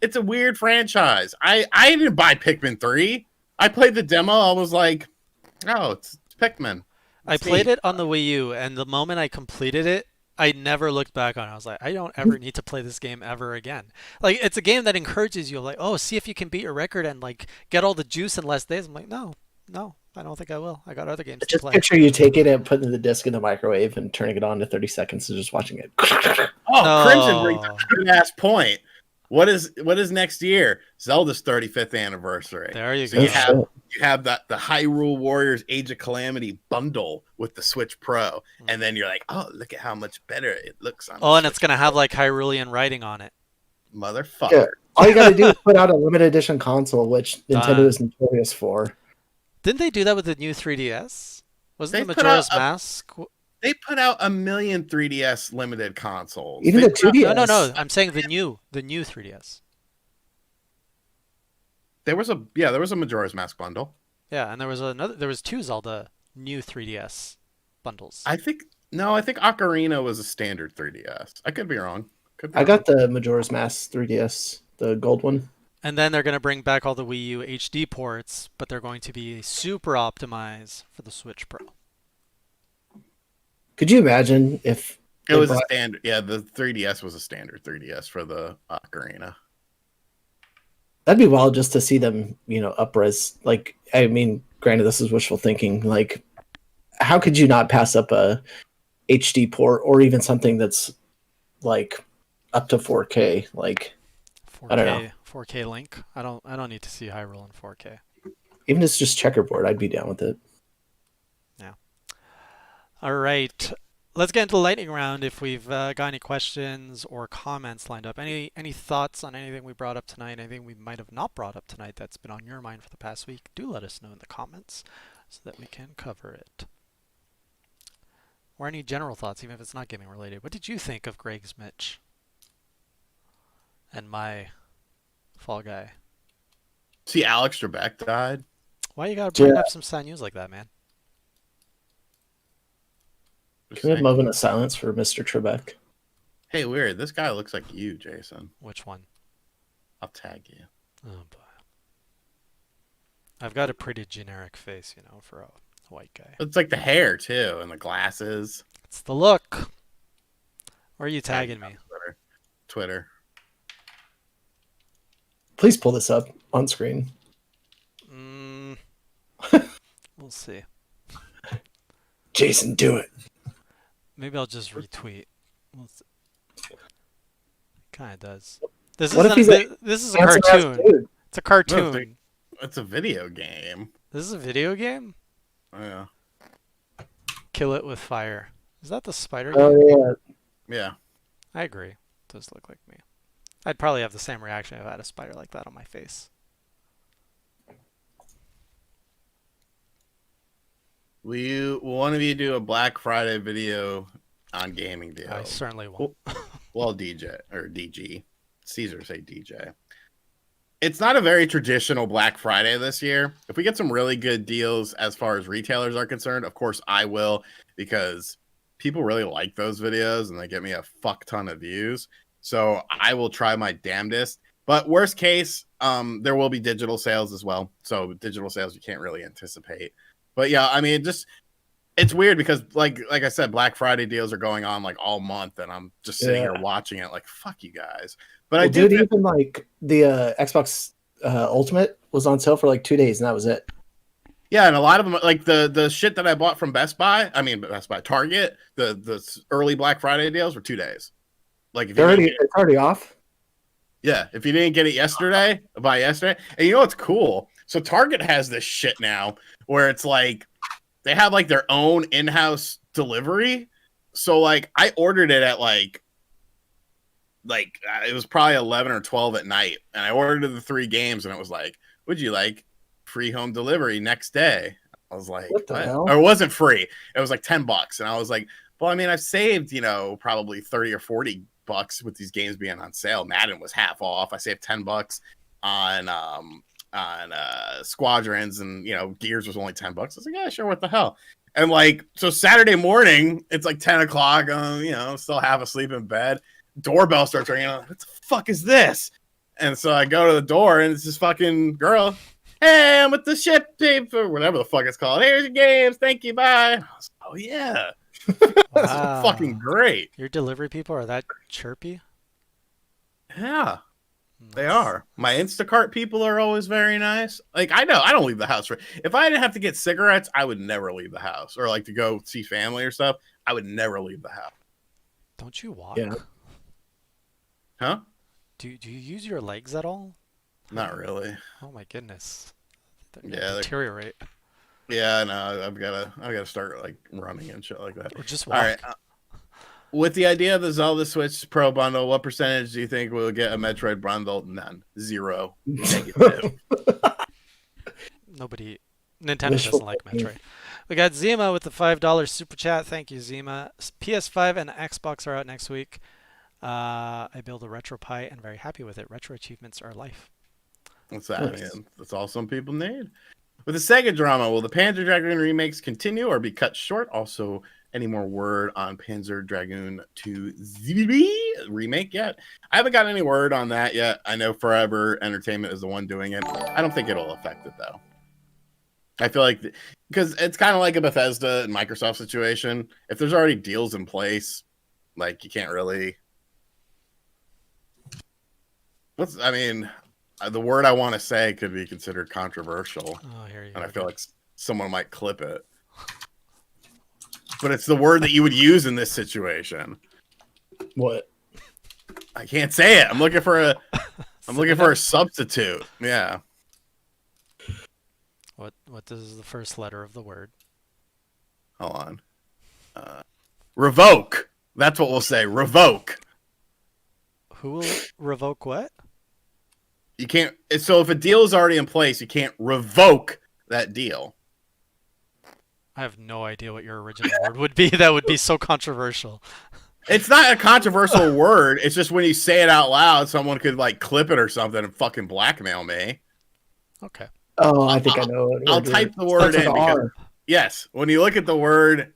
it's a weird franchise. I didn't buy Pikmin 3. I played the demo. I was like, oh, it's Pikmin. I played it on the Wii U, and the moment I completed it, I never looked back on it. I was like, I don't ever need to play this game ever again. Like, it's a game that encourages you, like, oh, see if you can beat your record and, like, get all the juice in less days. I'm like, no, I don't think I will. I got other games to play. Picture you taking it and putting the disc in the microwave and turning it on to 30 seconds and just watching it. Oh, Crimson brings up a good ass point. What is next year? Zelda's 35th anniversary. There you So go. you have the Hyrule Warriors Age of Calamity bundle with the Switch Pro, and then you're like, oh, look at how much better it looks on. Oh, and it's gonna have like Hyrulean writing on it. Motherfucker. Yeah. All you gotta do is put out a limited edition console, which Nintendo is notorious for. Didn't they do that with the new 3DS? Wasn't They the put out Majora's Mask? They put out a million 3DS limited consoles. Even They the put out- 2DS. No. I'm saying the new 3DS. there was a Majora's Mask bundle. Yeah, and there was two Zelda new 3DS bundles. I think Ocarina was a standard 3DS. I could be wrong. I got the Majora's Mask 3DS, the gold one. And then they're going to bring back all the Wii U HD ports, but they're going to be super optimized for the Switch Pro. Could you imagine if it was a standard. Yeah, the 3DS was a standard 3DS for the Ocarina. That'd be wild just to see them, up-res. Like, I mean, granted, this is wishful thinking. Like, how could you not pass up a HD port or even something that's like up to 4K? Like, 4K, I don't know. 4K Link. I don't need to see Hyrule in 4K. Even if it's just checkerboard, I'd be down with it. Yeah. All right. Let's get into the lightning round. If we've got any questions or comments lined up, any thoughts on anything we brought up tonight, anything we might have not brought up tonight that's been on your mind for the past week, do let us know in the comments so that we can cover it. Or any general thoughts, even if it's not gaming related. What did you think of Greg's Mitch and my Fall Guy? See, Alex Trebek died. Why you gotta bring up some sad news like that, man? Just Can we have saying. a moment of silence for Mr. Trebek? Hey, weird. This guy looks like you, Jason. Which one? I'll tag you. Oh boy. I've got a pretty generic face, for a white guy. It's like the hair too, and the glasses. It's the look. Where are you tagging me? Twitter. Please pull this up on screen. We'll see. Jason, do it. Maybe I'll just retweet. Kind of does. This What if he's this is a handsome ass cartoon. dude? It's a cartoon. It's a video game. This is a video game? Oh, yeah. Kill it with fire. Is that the spider Oh game? yeah. Yeah. I agree. It does look like me. I'd probably have the same reaction if I had a spider like that on my face. Will one of you do a Black Friday video on gaming deals? I certainly won't. Well, DJ or DG. Caesar say DJ. It's not a very traditional Black Friday this year. If we get some really good deals as far as retailers are concerned, of course I will, because people really like those videos and they get me a fuck ton of views. So I will try my damnedest. But worst case, there will be digital sales as well. So digital sales you can't really anticipate. But yeah, I mean, it's weird because like I said, Black Friday deals are going on like all month, and I'm just sitting here watching it like, fuck you guys. But Well, even like the Xbox Ultimate was on sale for like 2 days, and that was it. Yeah, and a lot of them, like the shit that I bought from Target, the early Black Friday deals were 2 days. Like if It's already off. Yeah, if you didn't get it buy yesterday. And you know what's cool? So Target has this shit now where it's like they have like their own in-house delivery. So like I ordered it at like it was probably 11 or 12 at night, and I ordered the 3 games, and it was like, would you like free home delivery next day? I was like, what the hell? Or it wasn't free. It was like $10. And I was like, well, I mean, I've saved, probably 30 or 40 bucks with these games being on sale. Madden was half off. I saved $10 on Squadrons, and Gears was only $10. I was like, yeah, sure, what the hell? And like, so Saturday morning, it's like 10 o'clock, still half asleep in bed. Doorbell starts ringing. What the fuck is this? And so I go to the door, and it's this fucking girl. Hey, I'm with the ship paper, whatever the fuck it's called. Here's your games. Thank you. Bye. I was like, oh yeah. This is fucking great. Your delivery people are that chirpy? Yeah, they are. My Instacart people are always very nice. Like, I know I don't leave the house. If I didn't have to get cigarettes, I would never leave the house. Or like to go see family or stuff, I would never leave the house. Don't you walk? Yeah. Huh? Do you use your legs at all? Not really. Oh my goodness. They're Yeah, gonna deteriorate. Yeah, no, I've gotta start like running and shit like that. Or just walk. All right. With the idea of the Zelda Switch Pro bundle, what percentage do you think will get a Metroid bundle? None. 0. Negative. Nobody Nintendo Wishful doesn't like thinking. Metroid. We got Zima with the $5 super chat. Thank you, Zima. PS5 and Xbox are out next week. I build a RetroPie and very happy with it. Retro achievements are life. What's that, Nice. man? That's all some people need. With the Sega drama, will the Panzer Dragoon remakes continue or be cut short? Also, any more word on Panzer Dragoon 2 remake yet? I haven't got any word on that yet. I know Forever Entertainment is the one doing it. I don't think it'll affect it, though. I feel like, because it's kind of like a Bethesda and Microsoft situation. If there's already deals in place, like, you can't really... the word I want to say could be considered controversial. Oh, here you And go. I feel like someone might clip it. But it's the word that you would use in this situation. What? I can't say it. I'm looking for a substitute. Yeah. What is the first letter of the word? Hold on. Revoke. That's what we'll say. Revoke. Who will revoke what? You can't. So if a deal is already in place, you can't revoke that deal. I have no idea what your original word would be. That would be so controversial. It's not a controversial word. It's just when you say it out loud, someone could like clip it or something and fucking blackmail me. Okay. Oh, I think I know. What I'll word it type is. the word Starts with in a because R. yes, when you look at the word,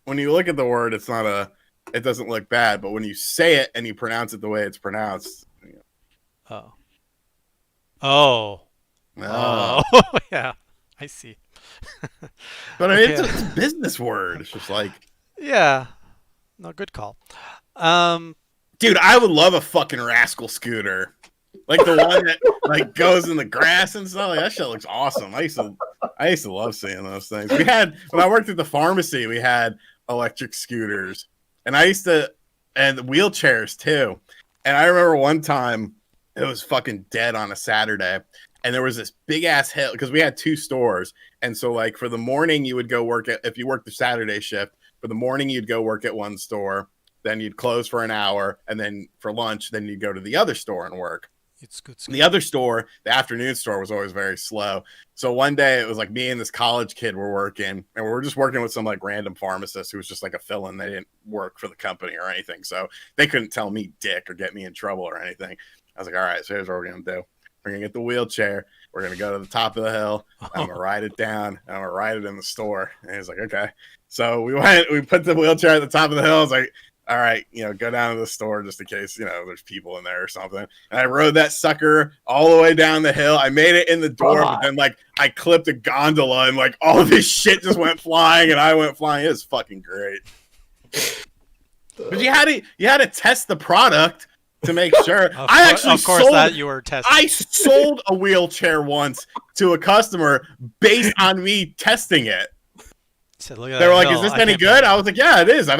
it's not a. It doesn't look bad, but when you say it and you pronounce it the way it's pronounced, Oh. Oh. oh. Oh. Yeah. I see. But I mean, Okay. it's a business word. It's just like, Yeah. No, good call. dude, I would love a fucking rascal scooter, like the one that like goes in the grass and stuff. Like, that shit looks awesome. I used to love seeing those things. We had when I worked at the pharmacy, we had electric scooters, and and wheelchairs too. And I remember one time it was fucking dead on a Saturday, and there was this big ass hill because we had 2 stores, and so like for the morning you would go work at if you worked the Saturday shift. For the morning you'd go work at one store, then you'd close for an hour, and then for lunch, then you'd go to the other store and work. It's good. The other store, the afternoon store, was always very slow. So one day it was like me and this college kid were working, and we were just working with some like random pharmacist who was just like a fill-in. They didn't work for the company or anything, so they couldn't tell me dick or get me in trouble or anything. I was like, all right, so here's what we're gonna do. We're gonna get the wheelchair. We're gonna go to the top of the hill. I'm gonna ride it down. And I'm gonna ride it in the store. And he's like, okay. So we put the wheelchair at the top of the hill. I was like, all right, go down to the store just in case, there's people in there or something. And I rode that sucker all the way down the hill. I made it in the door, but then like I clipped a gondola and like all this shit just went flying and I went flying. It was fucking great. But you had to test the product to make sure. Of course, that you were testing. I sold a wheelchair once to a customer based on me testing it. Said, look at They were that like, hill. "Is this I any can't good?" believe I was like, "Yeah, it is. I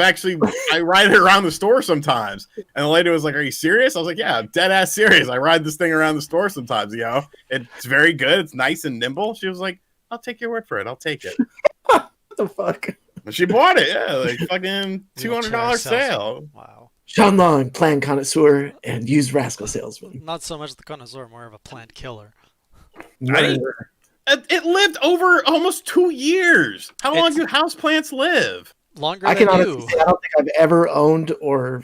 ride it around the store sometimes." And the lady was like, "Are you serious?" I was like, "Yeah, I'm dead ass serious. I ride this thing around the store sometimes. It's very good. It's nice and nimble." She was like, "I'll take your word for it. I'll take it." What the fuck? And she bought it. Yeah, like fucking $200 Wheelchair sale. Wow. Sean Long, plant connoisseur and used rascal salesman. Not so much the connoisseur, more of a plant killer. Murderer. It lived over almost 2 years. How long do houseplants live? Longer I can than honestly you. say I don't think I've ever owned or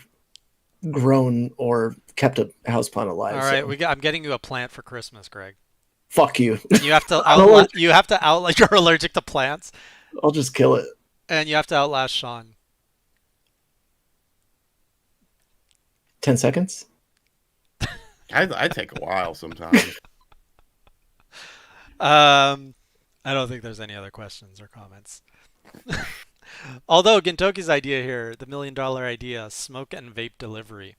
grown or kept a houseplant alive. All right, so. I'm getting you a plant for Christmas, Greg. Fuck you. You have to I'm allergic. you have to outlast. You're allergic to plants, I'll just kill it. and you have to outlast Sean. 10 seconds? I take a while sometimes. I don't think there's any other questions or comments. Although Gintoki's idea here, the $1 million idea, smoke and vape delivery.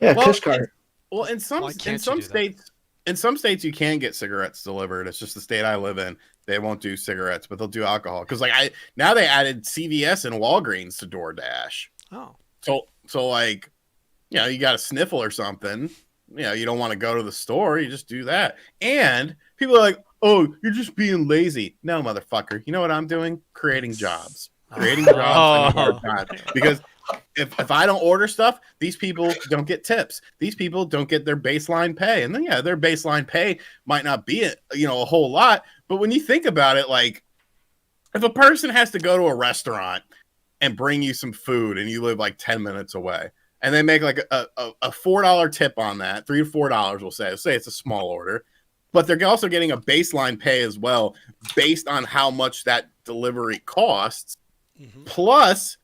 Yeah, Well, Kush cart. Well, in some Why can't you some do that? states, in some states you can get cigarettes delivered. It's just the state I live in. They won't do cigarettes, but they'll do alcohol. Because now they added CVS and Walgreens to DoorDash. Oh, So like, you got a sniffle or something. You don't want to go to the store. You just do that. And people are like, "Oh, you're just being lazy." No, motherfucker. You know what I'm doing? Creating jobs. Creating jobs in a hard time. Because if I don't order stuff, these people don't get tips. These people don't get their baseline pay. And then their baseline pay might not be a whole lot, but when you think about it, like if a person has to go to a restaurant and bring you some food and you live like 10 minutes away and they make like a $4 tip on that, $3 to $4, we'll say it's a small order, but they're also getting a baseline pay as well based on how much that delivery costs. Plus,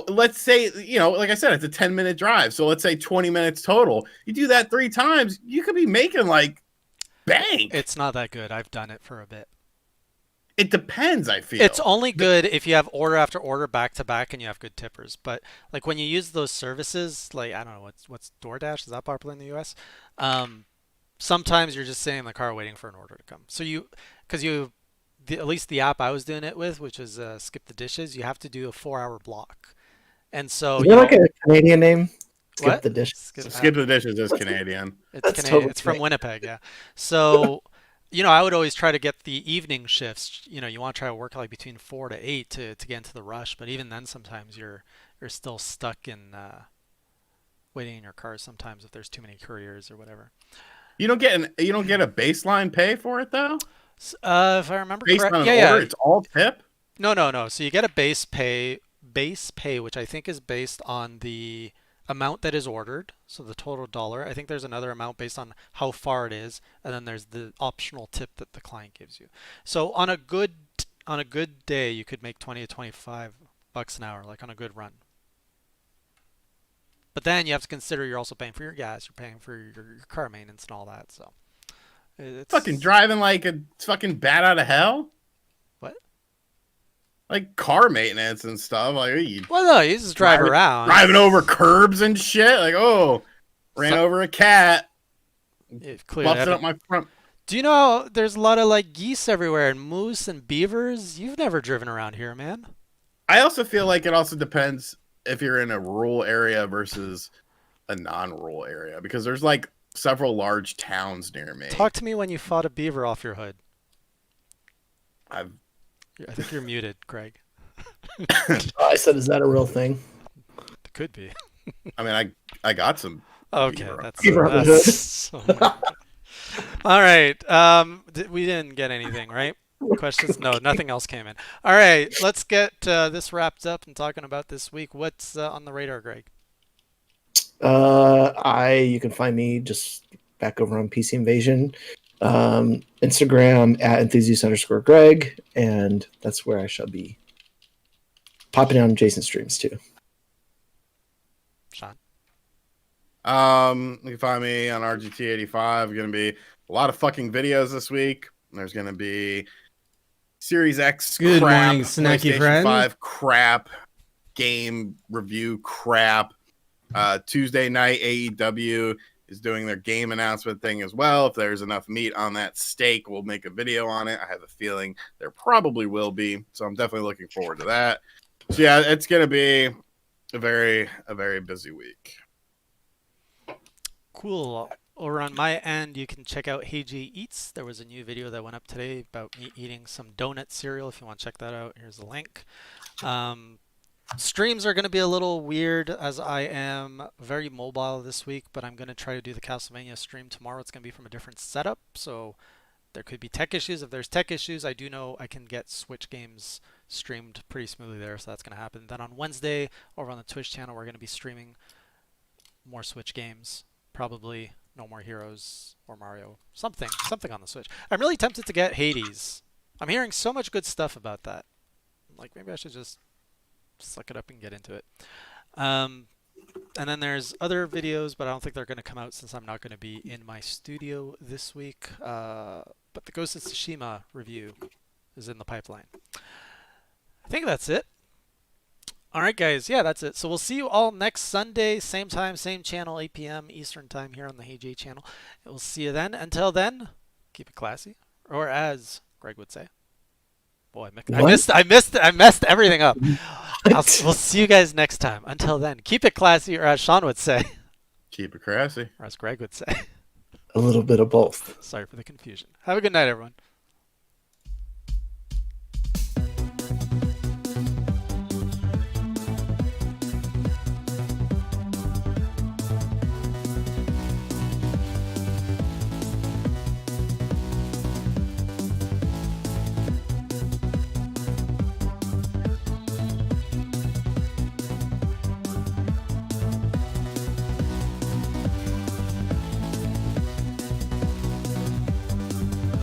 let's say, like I said, it's a 10-minute drive. So let's say 20 minutes total. You do that 3 times, you could be making like bank. It's not that good. I've done it for a bit. It depends, I feel. It's only good if you have order after order back to back and you have good tippers. But like when you use those services, like I don't know what's DoorDash, is that popular in the US? Sometimes you're just sitting in the car waiting for an order to come. So at least the app I was doing it with, which is Skip the Dishes, you have to do a 4-hour block. And so is there like a Canadian name? What? The Dishes. Skip the Dishes is Canadian. It's That's Canadian. totally It's from Canadian. Winnipeg, yeah. So I would always try to get the evening shifts. You want to try to work like between 4 to 8 to get into the rush. But even then, sometimes you're still stuck in waiting in your car. Sometimes if there's too many couriers or whatever. You don't get a baseline pay for it though. If I remember Based correctly, on an order, it's all tip. No. So you get a base pay, which I think is based on the amount that is ordered, so the total dollar. I think there's another amount based on how far it is, and then there's the optional tip that the client gives you. So on a good day, you could make 20 to $25 an hour, like on a good run. But then you have to consider you're also paying for your gas, you're paying for your car maintenance and all that. So it's Fucking driving like a fucking bat out of hell. What? Like car maintenance and stuff. Like Well, no, you just drive around. driving over curbs and shit. Like ran over a cat. Busted up my front. Do you know there's a lot of like geese everywhere and moose and beavers? You've never driven around here, man. I also feel like it also depends if you're in a rural area versus a non-rural area, because there's like several large towns near me. Talk to me when you fought a beaver off your hood. I think you're muted, Greg. I said, is that a real thing? It could be. I mean, I got some. Okay, Beaver on the that's so all right. We didn't get anything, right? Questions? No, nothing else came in. All right, let's get this wrapped up and talking about this week. What's on the radar, Greg? You can find me just back over on PC Invasion, Instagram at enthusiast_Greg, and that's where I shall be popping on Jason streams too. Sean? You can find me on RGT85. Going to be a lot of fucking videos this week. There's going to be Series X Good crap, morning, snacky PlayStation friend. 5 crap, game review crap. Tuesday night, AEW is doing their game announcement thing as well. If there's enough meat on that steak, we'll make a video on it. I have a feeling there probably will be, so I'm definitely looking forward to that. So yeah, it's going to be a very busy week. Cool. Over on my end, you can check out Hey G Eats. There was a new video that went up today about me eating some donut cereal. If you want to check that out, here's the link. Streams are going to be a little weird as I am very mobile this week, but I'm going to try to do the Castlevania stream tomorrow. It's going to be from a different setup, so there could be tech issues. If there's tech issues, I do know I can get Switch games streamed pretty smoothly there, so that's going to happen. Then on Wednesday, over on the Twitch channel, we're going to be streaming more Switch games. Probably No More Heroes or Mario. Something on the Switch. I'm really tempted to get Hades. I'm hearing so much good stuff about that. Like, maybe I should just suck it up and get into it. And then there's other videos, but I don't think they're going to come out since I'm not going to be in my studio this week. But the Ghost of Tsushima review is in the pipeline. I think that's it. All right, guys. Yeah, that's it. So we'll see you all next Sunday, same time, same channel, 8 p.m. Eastern time here on the Hey J channel. We'll see you then. Until then, keep it classy, or as Greg would say. Boy, I messed everything up. We'll see you guys next time. Until then, keep it classy, or as Sean would say. Keep it classy. Or as Greg would say. A little bit of both. Sorry for the confusion. Have a good night, everyone.